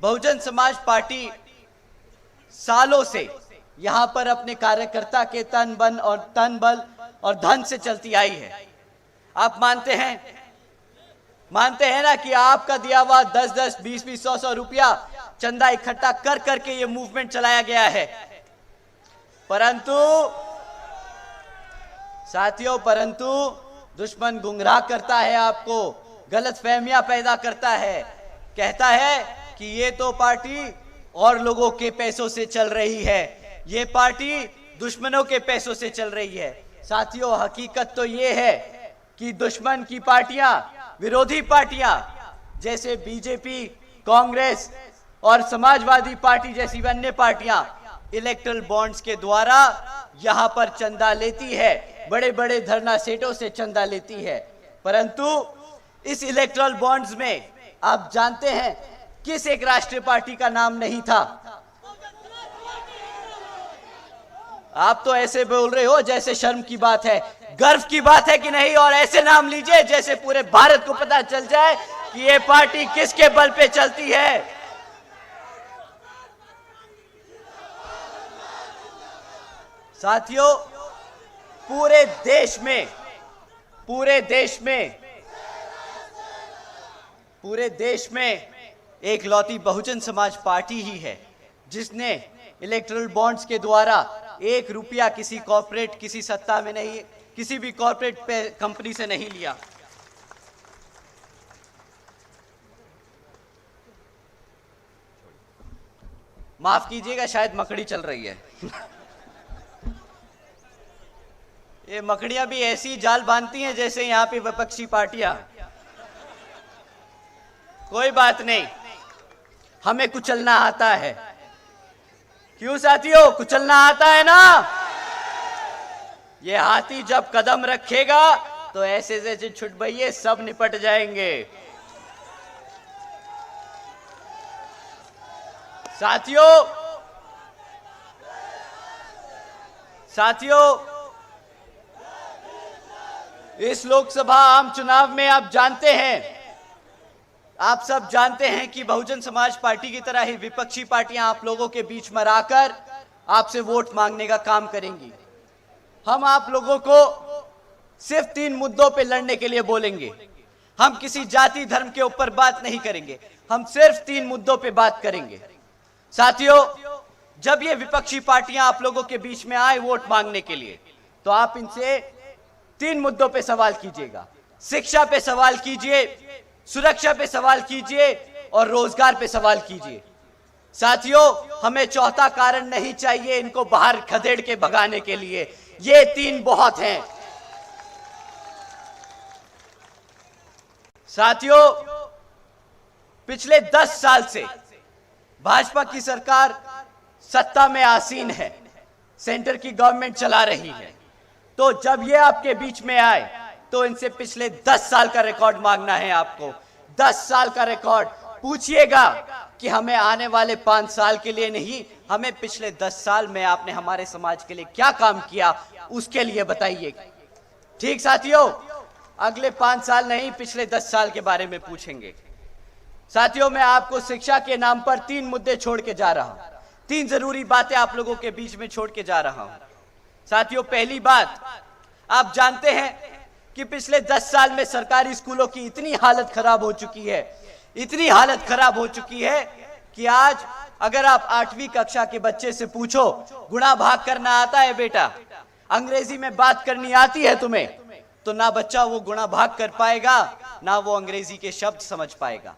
बहुजन समाज पार्टी सालों से यहां पर अपने कार्यकर्ता के तन बल और धन से चलती आई है। आप मानते हैं ना कि आपका दिया हुआ 10-10, 20-20, 100-100 रुपया चंदा इकट्ठा कर करके ये मूवमेंट चलाया गया है। परंतु साथियों, दुश्मन गुमराह करता है, आपको गलतफहमियां पैदा करता है, कहता है कि ये तो पार्टी और लोगों के पैसों से चल रही है, ये पार्टी दुश्मनों के पैसों से चल रही है। साथियों, हकीकत तो ये है कि दुश्मन की पार्टियां, विरोधी पार्टियां जैसे बीजेपी, कांग्रेस और समाजवादी पार्टी जैसी अन्य पार्टियां इलेक्ट्रल बॉन्ड्स के द्वारा यहां पर चंदा लेती है, बड़े बड़े धरना सेठों से चंदा लेती है। परंतु इस इलेक्ट्रल बॉन्ड्स में आप जानते हैं किस एक राष्ट्रीय पार्टी का नाम नहीं था। आप तो ऐसे बोल रहे हो जैसे शर्म की बात है, गर्व की बात है कि नहीं, और ऐसे नाम लीजिए जैसे पूरे भारत को पता चल जाए कि ये पार्टी किसके बल पे चलती है। साथियों, पूरे देश में एक लौती बहुजन समाज पार्टी ही है जिसने इलेक्ट्रल बॉन्ड्स के द्वारा 1 रुपया किसी कॉर्पोरेट, किसी सत्ता में नहीं, किसी भी कॉर्पोरेट कंपनी से नहीं लिया। माफ कीजिएगा, शायद मकड़ी चल रही है। ये मकड़ियां भी ऐसी जाल बांधती हैं जैसे यहाँ पे विपक्षी पार्टियां। कोई बात नहीं, हमें कुचलना आता है। क्यों साथियों, कुचलना आता है ना। ये हाथी जब कदम रखेगा तो ऐसे जैसे छुटभइये सब निपट जाएंगे। साथियों, इस लोकसभा आम चुनाव में आप सब जानते हैं कि बहुजन समाज पार्टी की तरह ही विपक्षी पार्टियां आप लोगों के बीच में आकर आपसे वोट मांगने का काम करेंगी। हम आप लोगों को सिर्फ 3 मुद्दों पे लड़ने के लिए बोलेंगे। हम किसी जाति धर्म के ऊपर बात नहीं करेंगे, हम सिर्फ 3 मुद्दों पे बात करेंगे। साथियों, जब ये विपक्षी पार्टियां आप लोगों के बीच में आए वोट मांगने के लिए, तो आप इनसे 3 मुद्दों पे सवाल कीजिएगा। शिक्षा पे सवाल कीजिए, सुरक्षा पे सवाल कीजिए और रोजगार पे सवाल कीजिए। साथियों, हमें चौथा कारण नहीं चाहिए इनको बाहर खदेड़ के भगाने के लिए। ये 3 बहुत हैं। साथियों, पिछले 10 साल से भाजपा की सरकार सत्ता में आसीन है, सेंटर की गवर्नमेंट चला रही है। तो जब ये आपके बीच में आए तो इनसे पिछले 10 साल का रिकॉर्ड मांगना है आपको। 10 साल का रिकॉर्ड पूछिएगा कि हमें आने वाले 5 साल के लिए नहीं, हमें पिछले 10 साल में आपने हमारे समाज के लिए क्या काम किया उसके लिए बताइए। ठीक साथियों, अगले 5 साल नहीं, पिछले 10 साल के बारे में पूछेंगे। साथियों, मैं आपको शिक्षा के नाम पर 3 मुद्दे छोड़ के जा रहा हूं। 3 जरूरी बातें आप लोगों के बीच में छोड़ के जा रहा हूं। साथियों, पहली बात, आप जानते हैं कि पिछले 10 साल में सरकारी स्कूलों की इतनी हालत खराब हो चुकी है, इतनी हालत खराब हो चुकी है कि आज अगर आप 8वीं कक्षा के बच्चे से पूछो, गुणा भाग करना आता है बेटा, अंग्रेजी में बात करनी आती है तुम्हें, तो ना बच्चा वो गुणा भाग कर पाएगा, ना वो अंग्रेजी के शब्द समझ पाएगा।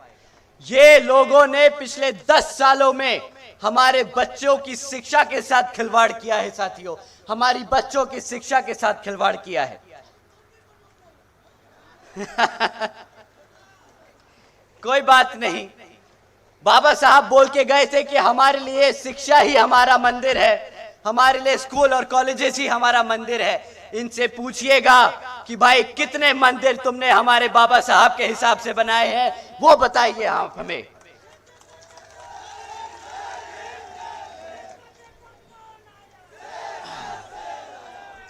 ये लोगों ने पिछले 10 सालों में हमारे बच्चों की शिक्षा के साथ खिलवाड़ किया है। साथियों, हमारी बच्चों की शिक्षा के साथ खिलवाड़ किया है। कोई बात नहीं, बाबा साहब बोल के गए थे कि हमारे लिए शिक्षा ही हमारा मंदिर है, हमारे लिए स्कूल और कॉलेजेस ही हमारा मंदिर है। इनसे पूछिएगा कि भाई कितने मंदिर तुमने हमारे बाबा साहब के हिसाब से बनाए हैं, वो बताइए आप हमें।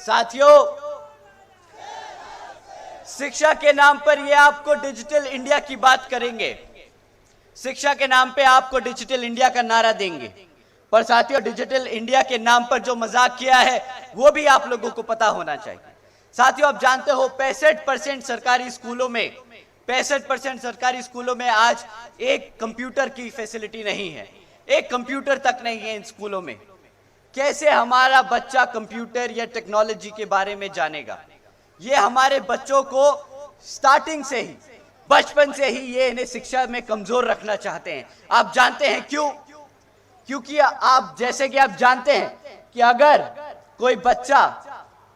साथियों, शिक्षा के नाम पर ये आपको डिजिटल इंडिया की बात करेंगे, शिक्षा के नाम पे आपको डिजिटल इंडिया का नारा देंगे, पर साथियों, डिजिटल इंडिया के नाम पर जो मजाक किया है वो भी आप लोगों को पता होना चाहिए। साथियों, आप जानते हो 65% सरकारी स्कूलों में 65% सरकारी स्कूलों में आज एक कंप्यूटर की फैसिलिटी नहीं है, एक कंप्यूटर तक नहीं है इन स्कूलों में। कैसे हमारा बच्चा कंप्यूटर या टेक्नोलॉजी के बारे में जानेगा? ये हमारे बच्चों को स्टार्टिंग से ही, बचपन से ही ये इन्हें शिक्षा में कमजोर रखना चाहते हैं। आप जानते हैं क्यों? क्योंकि आप जैसे कि आप जानते हैं कि अगर कोई बच्चा,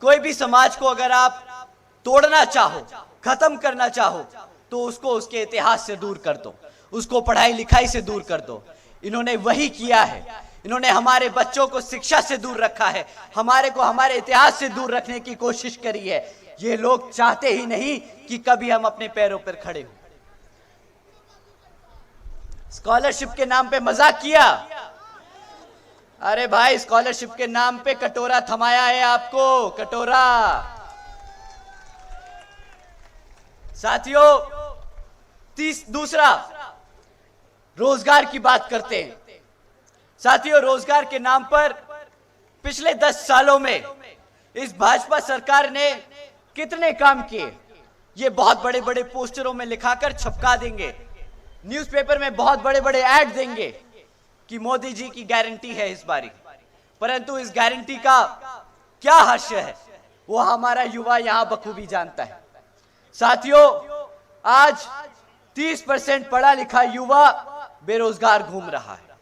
कोई भी समाज को अगर आप तोड़ना चाहो, खत्म करना चाहो, तो उसको उसके इतिहास से दूर कर दो, उसको पढ़ाई लिखाई से दूर कर दो। इन्होंने वही किया है, इन्होंने हमारे बच्चों को शिक्षा से दूर रखा है, हमारे को हमारे इतिहास से दूर रखने की कोशिश करी है। ये लोग चाहते ही नहीं कि कभी हम अपने पैरों पर खड़े हो। स्कॉलरशिप के नाम पे मजाक किया, अरे भाई स्कॉलरशिप के नाम पे कटोरा थमाया है आपको, कटोरा। साथियों, दूसरा, रोजगार की बात करते हैं। साथियों, रोजगार के नाम पर पिछले 10 सालों में इस भाजपा सरकार ने कितने काम किए, ये बहुत बड़े बड़े पोस्टरों में लिखाकर छपका देंगे, न्यूज़पेपर में बहुत बड़े बड़े ऐड देंगे कि मोदी जी की गारंटी है इस बारी, परंतु इस गारंटी का क्या हास्य है वो हमारा युवा यहां बखूबी जानता है। साथियों, आज 30% पढ़ा लिखा युवा बेरोजगार घूम रहा है,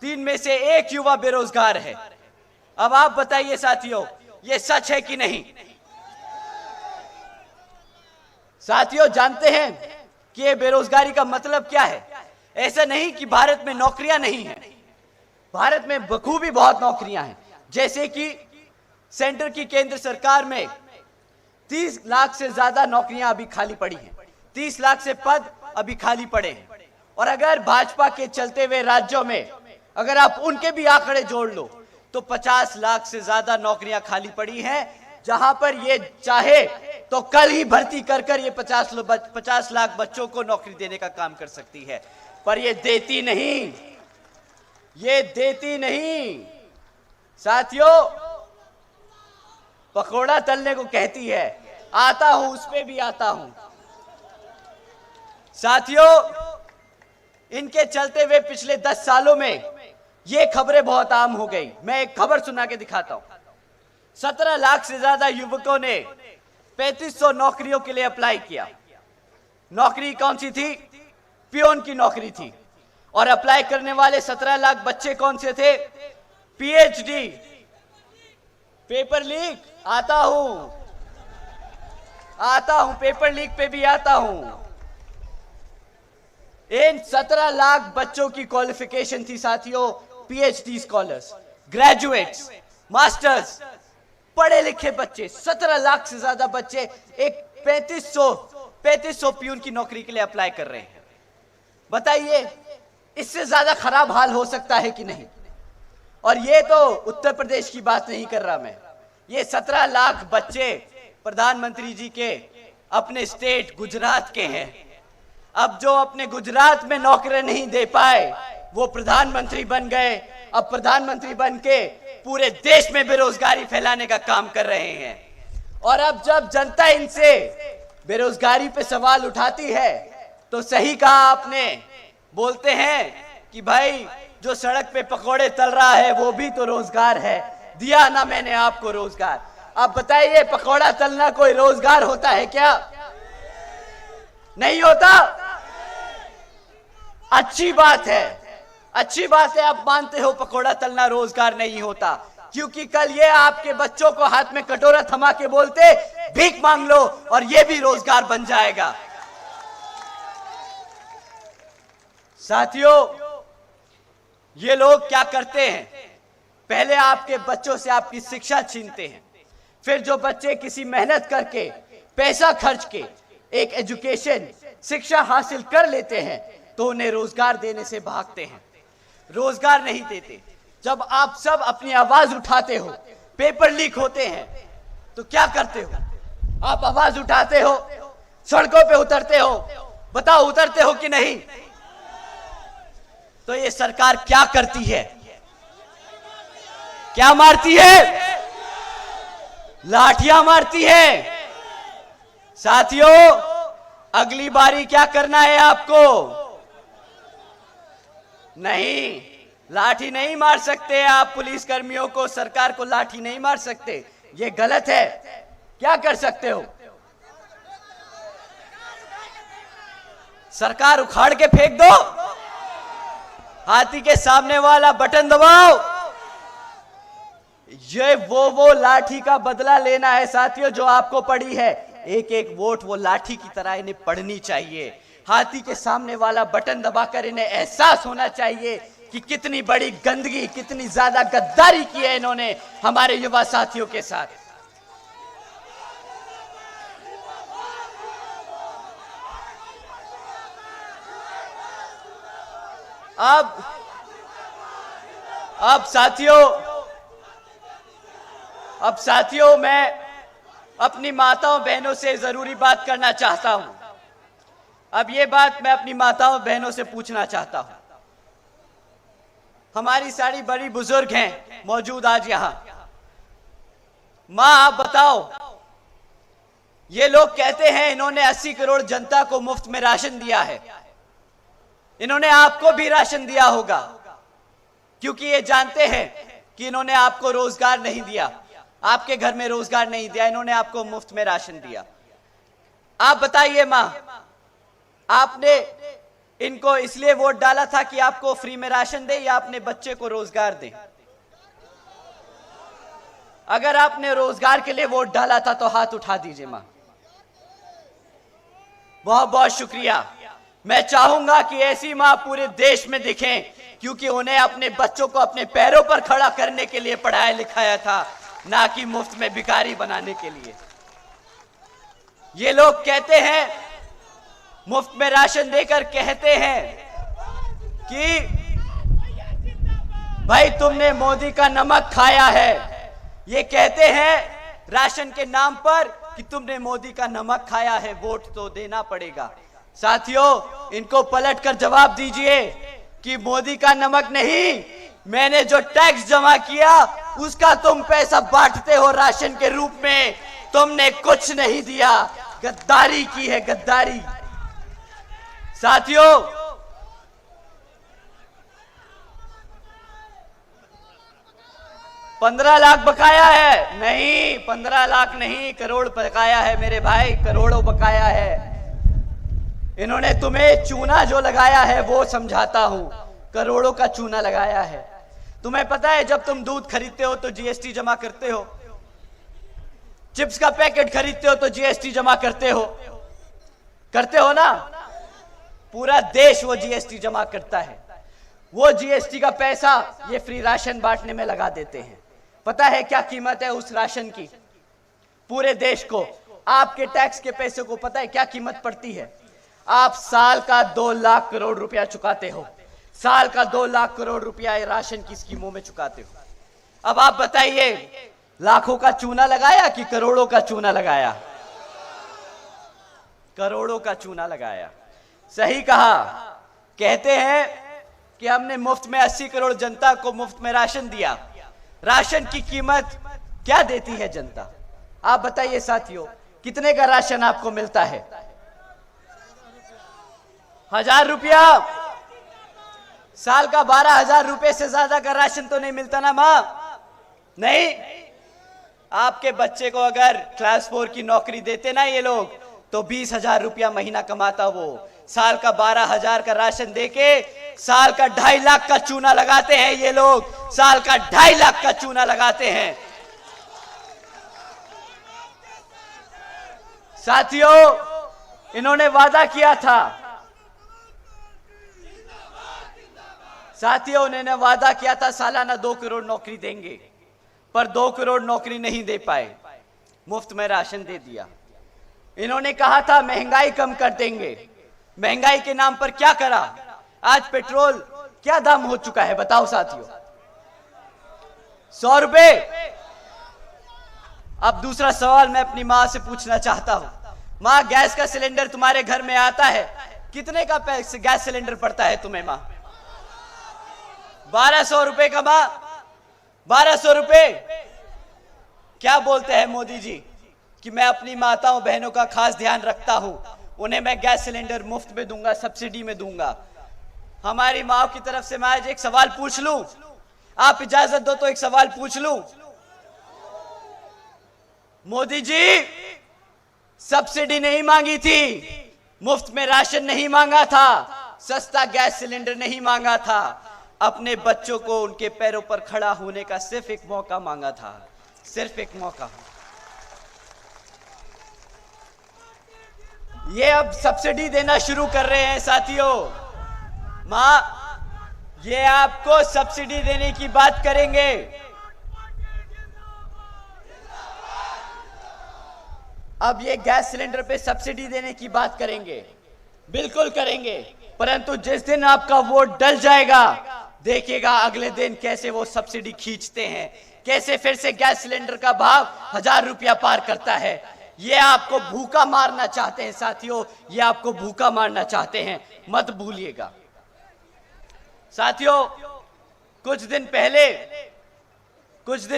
3 में से 1 युवा बेरोजगार है। अब आप बताइए साथियों, ये सच है कि नहीं? साथियों, जानते हैं कि ये बेरोजगारी का मतलब क्या है? ऐसा नहीं कि भारत में नौकरियां नहीं है, भारत में बखूबी बहुत नौकरियां हैं। जैसे कि सेंटर की केंद्र सरकार में 30 लाख से ज्यादा नौकरियां अभी खाली पड़ी हैं, 30 लाख से पद अभी खाली पड़े हैं। और अगर भाजपा के चलते हुए राज्यों में अगर आप उनके भी आंकड़े जोड़ लो तो 50 लाख से ज्यादा नौकरियां खाली पड़ी हैं, जहां पर ये चाहे तो कल ही भर्ती कर कर ये 50 लाख बच्चों को नौकरी देने का काम कर सकती है, पर ये देती नहीं, ये देती नहीं। साथियों, पकोड़ा तलने को कहती है, आता हूं उस पे भी आता हूं। साथियों, इनके चलते हुए पिछले 10 सालों में ये खबरें बहुत आम हो गई। मैं एक खबर सुना के दिखाता हूं। 17 लाख से ज्यादा युवकों ने 3500 नौकरियों के लिए अप्लाई किया। नौकरी कौन सी थी? पियोन की नौकरी थी। और अप्लाई करने वाले 17 लाख बच्चे कौन से थे? पीएचडी। पेपर लीक, आता हूं पेपर लीक पे भी आता हूं। इन 17 लाख बच्चों की क्वालिफिकेशन थी साथियों, पीएचडी स्कॉलर्स, ग्रेजुएट्स, मास्टर्स, पढ़े लिखे बच्चे। 17 लाख से ज्यादा बच्चे एक 3500 पियून की नौकरी के लिए अप्लाई कर रहे हैं। बताइए, इससे ज्यादा खराब हाल हो सकता है कि नहीं? और ये तो उत्तर प्रदेश की बात नहीं कर रहा मैं, ये 17 लाख बच्चे प्रधानमंत्री जी के अपने स्टेट गुजरात के हैं। अब जो अपने गुजरात में नौकरी नहीं दे पाए वो प्रधानमंत्री बन गए। अब प्रधानमंत्री बन के पूरे देश में बेरोजगारी फैलाने का काम कर रहे हैं। और अब जब जनता इनसे बेरोजगारी पे सवाल उठाती है तो सही कहा आपने, बोलते हैं कि भाई जो सड़क पे पकोड़े तल रहा है वो भी तो रोजगार है, दिया ना मैंने आपको रोजगार। अब बताइए, पकोड़ा तलना कोई रोजगार होता है क्या? नहीं होता। अच्छी बात है, अच्छी बात है, आप मानते हो पकोड़ा तलना रोजगार नहीं होता, क्योंकि कल ये आपके बच्चों को हाथ में कटोरा थमा के बोलते भीख मांग लो और ये भी रोजगार बन जाएगा। साथियों, ये लोग क्या करते हैं? पहले आपके बच्चों से आपकी शिक्षा छीनते हैं, फिर जो बच्चे किसी मेहनत करके पैसा खर्च के एक एजुकेशन शिक्षा हासिल कर लेते हैं तो उन्हें रोजगार देने से भागते हैं, रोजगार नहीं देते। जब आप सब अपनी आवाज उठाते हो, पेपर लीक होते हैं, तो क्या करते हो? आप आवाज उठाते हो, सड़कों पे उतरते हो। बताओ, उतरते हो कि नहीं? तो ये सरकार क्या करती है? क्या मारती है? लाठियां मारती है। साथियों, अगली बारी क्या करना है आपको? नहीं, लाठी नहीं मार सकते आप पुलिस कर्मियों को, सरकार को लाठी नहीं मार सकते, ये गलत है। क्या कर सकते हो? सरकार उखाड़ के फेंक दो, हाथी के सामने वाला बटन दबाओ। ये वो लाठी का बदला लेना है साथियों जो आपको पड़ी है। एक एक वोट वो लाठी की तरह इन्हें पड़नी चाहिए। हाथी के सामने वाला बटन दबाकर इन्हें एहसास होना चाहिए कि कितनी बड़ी गंदगी, कितनी ज्यादा गद्दारी की है इन्होंने हमारे युवा साथियों के साथ। अब साथियों मैं अपनी माताओं बहनों से जरूरी बात करना चाहता हूं। अब ये बात मैं अपनी माताओं बहनों से पूछना चाहता हूं। हमारी सारी बड़ी बुजुर्ग हैं मौजूद आज यहां। मां, आप बताओ, ये लोग कहते हैं इन्होंने 80 करोड़ जनता को मुफ्त में राशन दिया है। इन्होंने आपको भी राशन दिया होगा, क्योंकि ये जानते हैं कि इन्होंने आपको रोजगार नहीं दिया, आपके घर में रोजगार नहीं दिया, इन्होंने आपको मुफ्त में राशन दिया। आप बताइए मां, आपने इनको इसलिए वोट डाला था कि आपको फ्री में राशन दे या अपने बच्चे को रोजगार दे? अगर आपने रोजगार के लिए वोट डाला था तो हाथ उठा दीजिए मां। बहुत बहुत शुक्रिया। मैं चाहूंगा कि ऐसी मां पूरे देश में दिखें, क्योंकि उन्हें अपने बच्चों को अपने पैरों पर खड़ा करने के लिए पढ़ाया लिखाया था, ना कि मुफ्त में भिखारी बनाने के लिए। ये लोग कहते हैं, मुफ्त में राशन देकर कहते हैं कि भाई तुमने मोदी का नमक खाया है। ये कहते हैं राशन के नाम पर कि तुमने मोदी का नमक खाया है, वोट तो देना पड़ेगा। साथियों, इनको पलट कर जवाब दीजिए कि मोदी का नमक नहीं, मैंने जो टैक्स जमा किया उसका तुम पैसा बांटते हो राशन के रूप में, तुमने कुछ नहीं दिया। गद्दारी की है, गद्दारी। साथियों, $15 लाख बकाया है। नहीं, 15 लाख नहीं, करोड़ बकाया है मेरे भाई, करोड़ों बकाया है। इन्होंने तुम्हें चूना जो लगाया है वो समझाता हूं, करोड़ों का चूना लगाया है। तुम्हें पता है जब तुम दूध खरीदते हो तो जीएसटी जमा करते हो, चिप्स का पैकेट खरीदते हो तो जीएसटी जमा करते हो ना। पूरा देश वो जीएसटी जमा करता है। वो जीएसटी का पैसा ये फ्री राशन बांटने में लगा देते हैं। पता है क्या कीमत है उस राशन की? पूरे देश को, आपके टैक्स के पैसे को पता है क्या कीमत पड़ती है? आप साल का 2 लाख करोड़ रुपया चुकाते हो, साल का 2 लाख करोड़ रुपया राशन की स्कीमों में चुकाते हो। अब आप बताइए, लाखों का चूना लगाया कि करोड़ों का चूना लगाया? करोड़ों का चूना लगाया। सही कहा। कहते हैं कि हमने मुफ्त में 80 करोड़ जनता को मुफ्त में राशन दिया। राशन की कीमत क्या देती है जनता? आप बताइए साथियों, कितने का राशन आपको मिलता है? 1000 रुपया। साल का 12,000 रुपए से ज्यादा का राशन तो नहीं मिलता ना मां? नहीं। आपके बच्चे को अगर क्लास 4 की नौकरी देते ना ये लोग, तो 20,000 रुपया महीना कमाता वो। साल का 12,000 का राशन देके साल का 2.5 लाख का चूना लगाते हैं ये लोग, साल का 2.5 लाख का चूना लगाते हैं। साथियों, इन्होंने वादा किया था, उन्होंने वादा किया था सालाना 2 करोड़ नौकरी देंगे, पर 2 करोड़ नौकरी नहीं दे पाए, मुफ्त में राशन दे दिया। इन्होंने कहा था महंगाई कम कर देंगे, महंगाई के नाम पर क्या करा? आज पेट्रोल क्या दाम हो चुका है बताओ साथियों? 100 रुपए। अब दूसरा सवाल मैं अपनी मां से पूछना चाहता हूं, मां गैस का सिलेंडर तुम्हारे घर में आता है, कितने का गैस सिलेंडर पड़ता है तुम्हें मां? 1200 रुपए का मां, 1200 रुपए। क्या बोलते हैं मोदी जी कि मैं अपनी माताओं बहनों का खास ध्यान रखता हूं, उन्हें मैं गैस सिलेंडर मुफ्त में दूंगा, सब्सिडी में दूंगा। हमारी माओ की तरफ से मैं आज एक सवाल पूछ लूं, आप इजाजत दो तो एक सवाल पूछ लूं। मोदी जी सब्सिडी नहीं मांगी थी, मुफ्त में राशन नहीं मांगा था, सस्ता गैस सिलेंडर नहीं मांगा था, अपने बच्चों को उनके पैरों पर खड़ा होने का सिर्फ एक मौका मांगा था, सिर्फ एक मौका। ये अब सब्सिडी देना शुरू कर रहे हैं साथियों। मां, ये आपको सब्सिडी देने की बात करेंगे। अब ये गैस सिलेंडर पे सब्सिडी देने की बात करेंगे, बिल्कुल करेंगे, परंतु जिस दिन आपका वोट डल जाएगा, देखिएगा अगले दिन कैसे वो सब्सिडी खींचते हैं, कैसे फिर से गैस सिलेंडर का भाव 1000 रुपया पार करता है। ये आपको भूखा मारना चाहते हैं साथियों, ये आपको भूखा मारना चाहते हैं, मत भूलिएगा। साथियों, कुछ दिन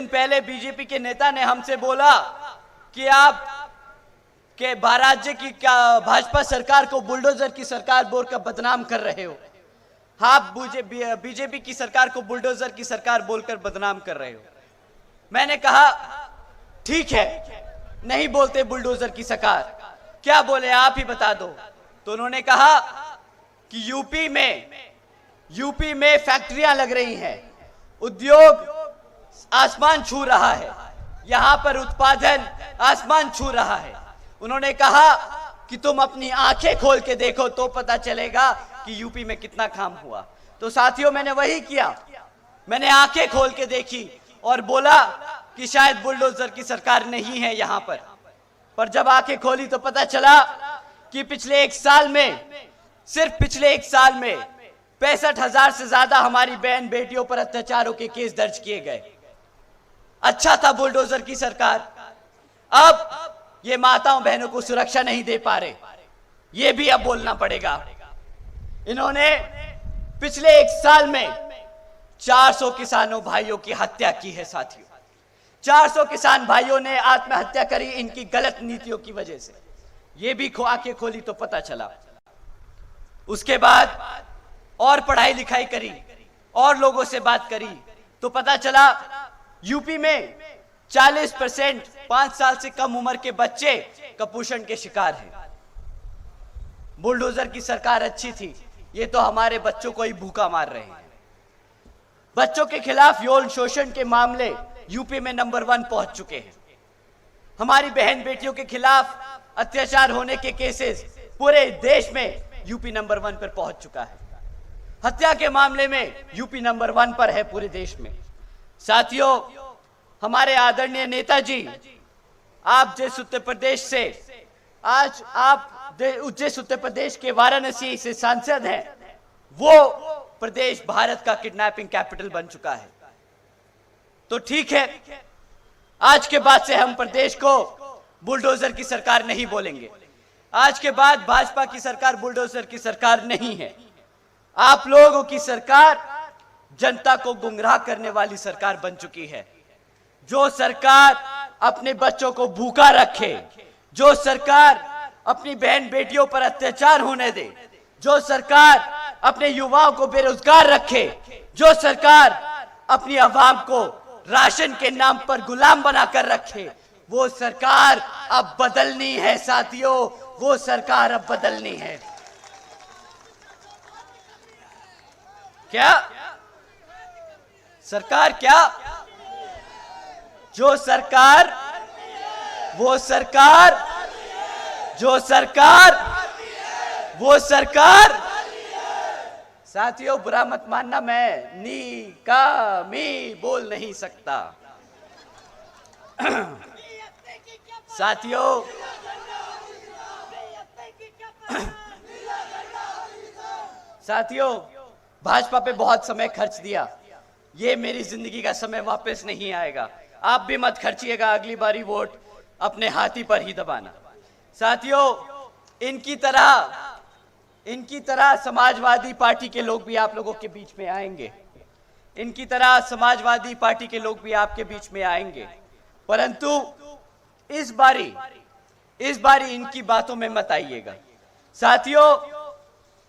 पहले बीजेपी के नेता ने हमसे बोला कि आप के राज्य की भाजपा सरकार को बुलडोजर की सरकार बोलकर बदनाम कर रहे हो। आप बीजेपी की सरकार को बुलडोजर की सरकार बोलकर बदनाम कर रहे हो। मैंने कहा ठीक है, नहीं बोलते बुलडोजर की सरकार, क्या बोले आप ही बता दो। तो उन्होंने कहा कि यूपी में फैक्ट्रियां लग रही हैं, उद्योग आसमान छू रहा है, यहां पर उत्पादन आसमान छू रहा है। उन्होंने कहा कि तुम अपनी आंखें खोल के देखो तो पता चलेगा कि यूपी में कितना काम हुआ। तो साथियों, मैंने वही किया, मैंने आंखें खोल के देखी और बोला कि शायद बुलडोजर की सरकार नहीं है यहां पर जब आंखें खोली तो पता चला कि पिछले एक साल में, सिर्फ पिछले एक साल में 65,000 से ज्यादा हमारी बहन बेटियों पर अत्याचारों के केस दर्ज किए गए। अच्छा था बुलडोजर की सरकार, अब ये माताओं बहनों को सुरक्षा नहीं दे पा रहे, ये भी अब बोलना पड़ेगा। इन्होंने पिछले एक साल में 400 किसानों भाइयों की हत्या की है साथियों। 400 किसान भाइयों ने आत्महत्या करी इनकी गलत नीतियों की वजह से। ये भी आंखें खोली तो पता चला। उसके बाद और पढ़ाई लिखाई करी और लोगों से बात करी तो पता चला यूपी में 40% 5 साल से कम उम्र के बच्चे कुपोषण के शिकार हैं। बुलडोजर की सरकार अच्छी थी, ये तो हमारे बच्चों को ही भूखा मार रहे हैं। बच्चों के खिलाफ यौन शोषण के मामले यूपी में नंबर 1 पहुंच चुके हैं। हमारी बहन बेटियों के खिलाफ अत्याचार होने के केसेस पूरे देश में यूपी नंबर 1 पर पहुंच चुका है। हत्या के मामले में यूपी नंबर 1 पर है पूरे देश में। साथियों, हमारे आदरणीय नेताजी, आप जिस उत्तर प्रदेश से आज जिस उत्तर प्रदेश के वाराणसी से सांसद हैं, वो प्रदेश भारत का किडनैपिंग कैपिटल बन चुका है। तो ठीक है, आज के बाद से हम प्रदेश को बुलडोजर की सरकार नहीं बोलेंगे। आज के बाद भाजपा की सरकार बुलडोजर की सरकार नहीं है। आप लोगों की सरकार जनता को गुमराह करने वाली सरकार बन चुकी है। जो सरकार अपने बच्चों को भूखा रखे, जो सरकार अपनी बहन बेटियों पर अत्याचार होने दे, जो सरकार अपने युवाओं को बेरोजगार रखे, जो सरकार अपनी आवाम को राशन के नाम पर गुलाम बनाकर रखे, वो सरकार अब बदलनी है साथियों, वो सरकार अब बदलनी है। क्या सरकार, क्या जो सरकार, वो सरकार, जो सरकार, वो सरकार। साथियों, बुरा मत मानना, मैं नी का मी बोल नहीं सकता। साथियों, साथियों, भाजपा पे बहुत समय खर्च दिया, ये मेरी जिंदगी का समय वापस नहीं आएगा। आप भी मत खर्चिएगा, अगली बारी वोट अपने हाथी पर ही दबाना। साथियों, इनकी तरह समाजवादी पार्टी के लोग भी आप लोगों के बीच में आएंगे, इनकी तरह समाजवादी पार्टी के लोग भी आपके बीच में आएंगे, परंतु इस बारी इनकी बातों में मत आइएगा। साथियों,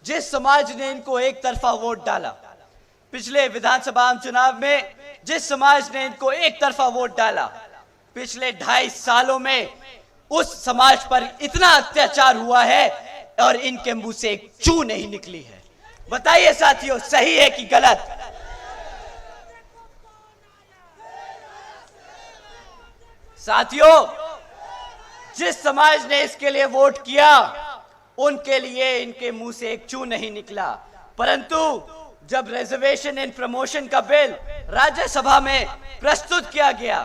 जिस समाज ने इनको एक तरफा वोट डाला, पिछले विधानसभा चुनाव में जिस समाज ने इनको एक तरफा वोट डाला, पिछले 2.5 सालों में उस समाज पर इतना अत्याचार हुआ है और इनके मुंह से एक चू नहीं निकली है। बताइए साथियों, सही है कि गलत? साथियों, जिस समाज ने इसके लिए वोट किया, उनके लिए इनके मुंह से एक चू नहीं निकला, परंतु जब रिजर्वेशन एंड प्रमोशन का बिल राज्यसभा में प्रस्तुत किया गया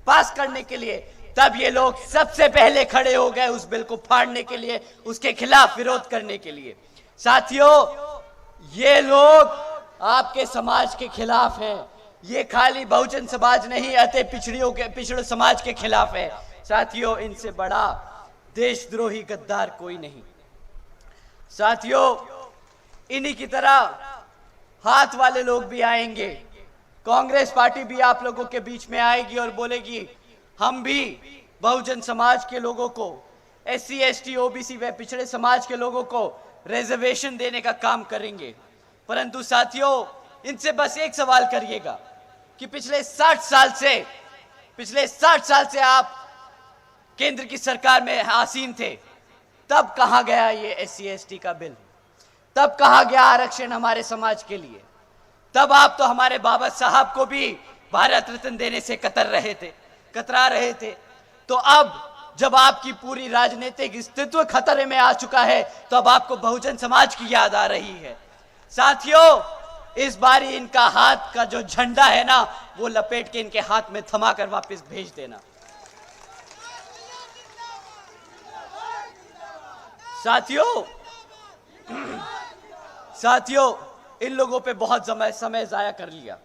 पास करने के लिए, तब ये लोग सबसे पहले खड़े हो गए उस बिल को फाड़ने के लिए, उसके खिलाफ विरोध करने के लिए। साथियों, ये लोग आपके समाज के खिलाफ हैं, ये खाली बहुजन समाज नहीं, अति पिछड़े समाज के खिलाफ है। साथियों, इनसे बड़ा देशद्रोही गद्दार कोई नहीं। साथियों, इन्हीं की तरह हाथ वाले लोग भी आएंगे, कांग्रेस पार्टी भी आप लोगों के बीच में आएगी और बोलेगी हम भी बहुजन समाज के लोगों को, SC ST OBC व पिछड़े समाज के लोगों को रिजर्वेशन देने का काम करेंगे। परंतु साथियों, इनसे बस एक सवाल करिएगा कि पिछले 60 साल से आप केंद्र की सरकार में आसीन थे, तब कहां गया ये SC ST का बिल? तब कहां गया आरक्षण हमारे समाज के लिए? तब आप तो हमारे बाबा साहब को भी भारत रत्न देने से कतरा रहे थे। तो अब जब आपकी पूरी राजनीतिक अस्तित्व खतरे में आ चुका है, तो अब आपको बहुजन समाज की याद आ रही है। साथियों, इस बार इनका हाथ का जो झंडा है ना, वो लपेट के इनके हाथ में थमा कर वापस भेज देना। साथियों, इन लोगों पे बहुत समय जाया कर लिया।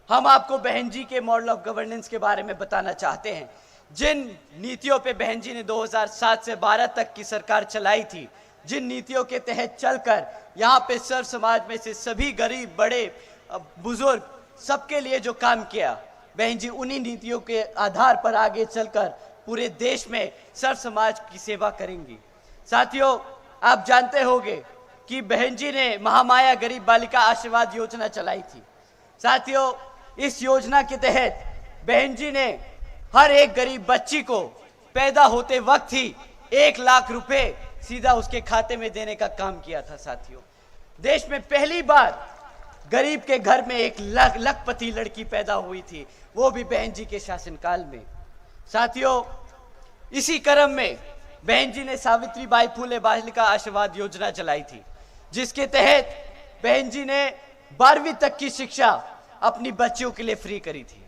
हम आपको बहन जी के मॉडल ऑफ गवर्नेंस के बारे में बताना चाहते हैं। जिन नीतियों पे बहन जी ने 2007 से 12 तक की सरकार चलाई थी, जिन नीतियों के तहत चलकर यहाँ पे सर्व समाज में से सभी गरीब, बड़े, बुजुर्ग, सबके लिए जो काम किया, बहन जी उन्हीं नीतियों के आधार पर आगे चलकर पूरे देश में सर्व समाज की सेवा करेंगी। साथियों, आप जानते होंगे कि बहन जी ने महामाया गरीब बालिका आशीर्वाद योजना चलाई थी। साथियों, इस योजना के तहत बहन जी ने हर एक गरीब बच्ची को पैदा होते वक्त ही 1 लाख रुपए सीधा उसके खाते में देने का काम किया था। साथियों, देश में पहली बार गरीब के घर में 1 लखपति लड़की पैदा हुई थी, वो भी बहन जी के शासनकाल में। साथियों, इसी क्रम में बहन जी ने सावित्रीबाई फुले बालिका आशीर्वाद योजना चलाई थी, जिसके तहत बहन जी ने 12वीं तक की शिक्षा अपनी बच्चियों के लिए फ्री करी थी,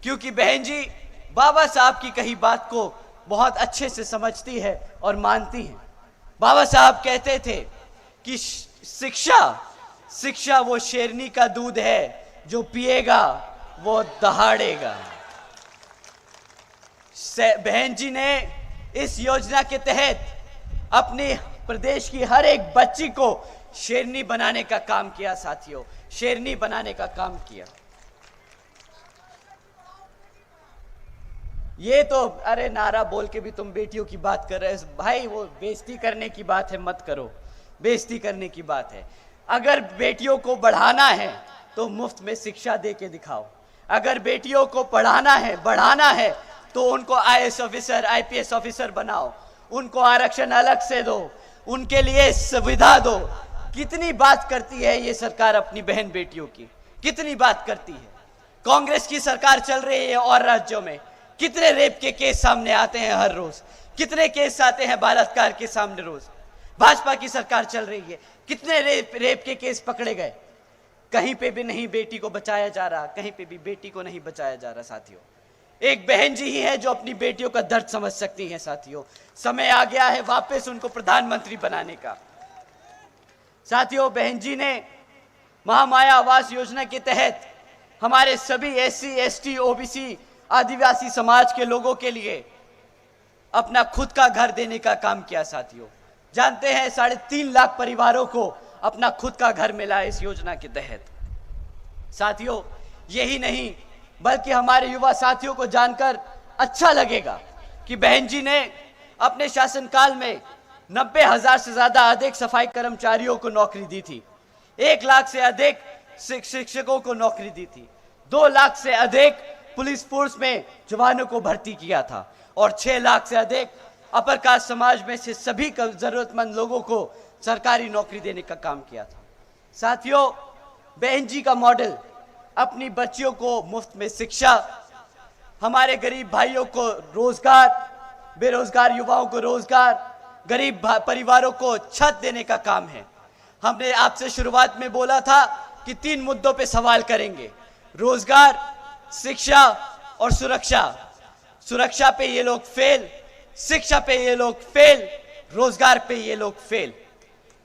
क्योंकि बहन जी बाबा साहब की कही बात को बहुत अच्छे से समझती है और मानती है। बाबा साहब कहते थे कि शिक्षा वो शेरनी का दूध है, जो पिएगा वो दहाड़ेगा। बहन जी ने इस योजना के तहत अपने प्रदेश की हर एक बच्ची को शेरनी बनाने का काम किया। साथियों, शेरनी बनाने का काम किया। ये तो अरे नारा बोल के भी तुम बेटियों की बात कर रहे हो भाई, वो बेइज्जती करने की बात है, मत करो, बेइज्जती करने की बात है। अगर बेटियों को बढ़ाना है तो मुफ्त में शिक्षा दे के दिखाओ। अगर बेटियों को पढ़ाना है, बढ़ाना है, तो उनको IAS ऑफिसर, IPS ऑफिसर बनाओ, उनको आरक्षण अलग से दो, उनके लिए सुविधा दो। कितनी बात करती है ये सरकार अपनी बहन बेटियों की, कितनी बात करती है। कांग्रेस की सरकार चल रही है और राज्यों में कितने रेप के केस सामने आते हैं हर रोज, कितने केस आते हैं बलात्कार के सामने रोज। भाजपा की सरकार चल रही है, कितने रेप के केस पकड़े गए। कहीं पे भी नहीं बेटी को बचाया जा रहा, कहीं पे भी बेटी को नहीं बचाया जा रहा। साथियों, एक बहन जी ही है जो अपनी बेटियों का दर्द समझ सकती हैं। साथियों, समय आ गया है वापस उनको प्रधानमंत्री बनाने का। साथियों, बहन जी ने महामाया आवास योजना के तहत हमारे सभी SC, ST, OBC, आदिवासी समाज के लोगों के लिए अपना खुद का घर देने का काम किया। साथियों, जानते हैं 3.5 लाख परिवारों को अपना खुद का घर मिला इस योजना के तहत। साथियों, यही नहीं बल्कि हमारे युवा साथियों को जानकर अच्छा लगेगा कि बहन जी ने अपने शासनकाल में 90,000 से ज्यादा अधिक सफाई कर्मचारियों को नौकरी दी थी, 1 लाख से अधिक शिक्षकों को नौकरी दी थी, 2 लाख से अधिक पुलिस फोर्स में जवानों को भर्ती किया था और 6 लाख से अधिक अपर कास्ट समाज में से सभी जरूरतमंद लोगों को सरकारी नौकरी देने का काम किया था। साथियों, बहन जी का मॉडल अपनी बच्चियों को मुफ्त में शिक्षा, हमारे गरीब भाइयों को रोजगार, बेरोजगार युवाओं को रोजगार, गरीब परिवारों को छत देने का काम है। हमने आपसे शुरुआत में बोला था कि 3 मुद्दों पे सवाल करेंगे, रोजगार, शिक्षा और सुरक्षा। सुरक्षा पे ये लोग फेल, शिक्षा पे ये लोग फेल, रोजगार पे ये लोग फेल।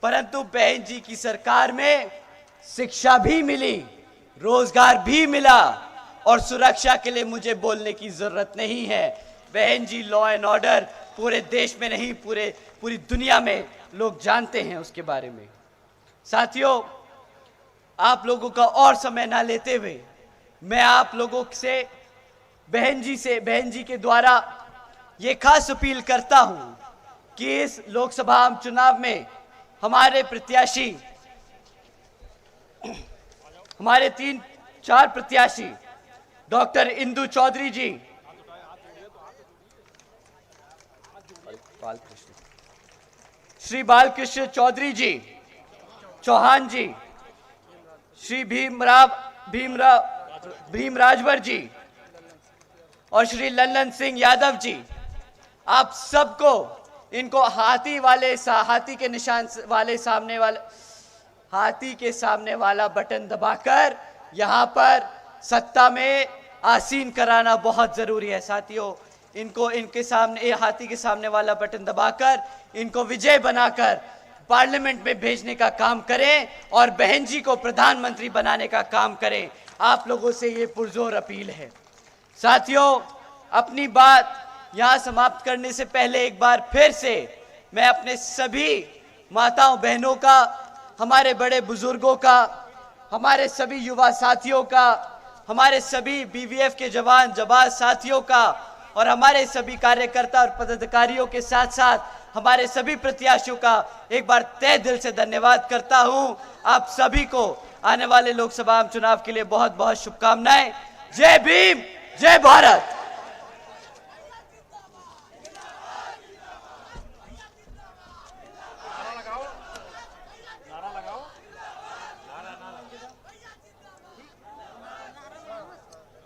परंतु बहन जी की सरकार में शिक्षा भी मिली, रोजगार भी मिला और सुरक्षा के लिए मुझे बोलने की जरूरत नहीं है। बहन जी लॉ एंड ऑर्डर पूरे देश में नहीं, पूरी दुनिया में लोग जानते हैं उसके बारे में। साथियों, आप लोगों का और समय ना लेते हुए मैं आप लोगों से बहन जी के द्वारा ये खास अपील करता हूं कि इस लोकसभा चुनाव में हमारे प्रत्याशी, हमारे 3-4 प्रत्याशी डॉक्टर इंदु चौधरी जी, श्री बालकृष्ण चौधरी जी, चौहान जी, श्री भीम राजभर जी और श्री लल्लन सिंह यादव जी, आप सबको इनको हाथी के निशान वाले सामने वाले हाथी के सामने वाला बटन दबाकर यहां पर सत्ता में आसीन कराना बहुत जरूरी है साथियों। इनको इनके सामने हाथी के सामने वाला बटन दबाकर इनको विजय बनाकर पार्लियामेंट में भेजने का काम करें और बहन जी को प्रधानमंत्री बनाने का काम करें। आप लोगों से ये पुरजोर अपील है। साथियों, अपनी बात यहां समाप्त करने से पहले एक बार फिर से मैं अपने सभी माताओं बहनों का, हमारे बड़े बुजुर्गों का, हमारे सभी युवा साथियों का, हमारे सभी बीवीएफ के जवान जाबाज साथियों का और हमारे सभी कार्यकर्ता और पदाधिकारियों के साथ साथ हमारे सभी प्रत्याशियों का एक बार तहे दिल से धन्यवाद करता हूं। आप सभी को आने वाले लोकसभा चुनाव के लिए बहुत बहुत शुभकामनाएं। जय भीम, जय भारत।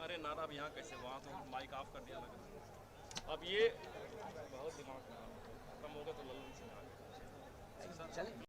अरे नारा अब यहाँ कैसे, वहां तो माइक ऑफ कर दिया लगा। अब ये बहुत दिमाग खराब, खत्म होगा तो लल्लू सिंह आ गए।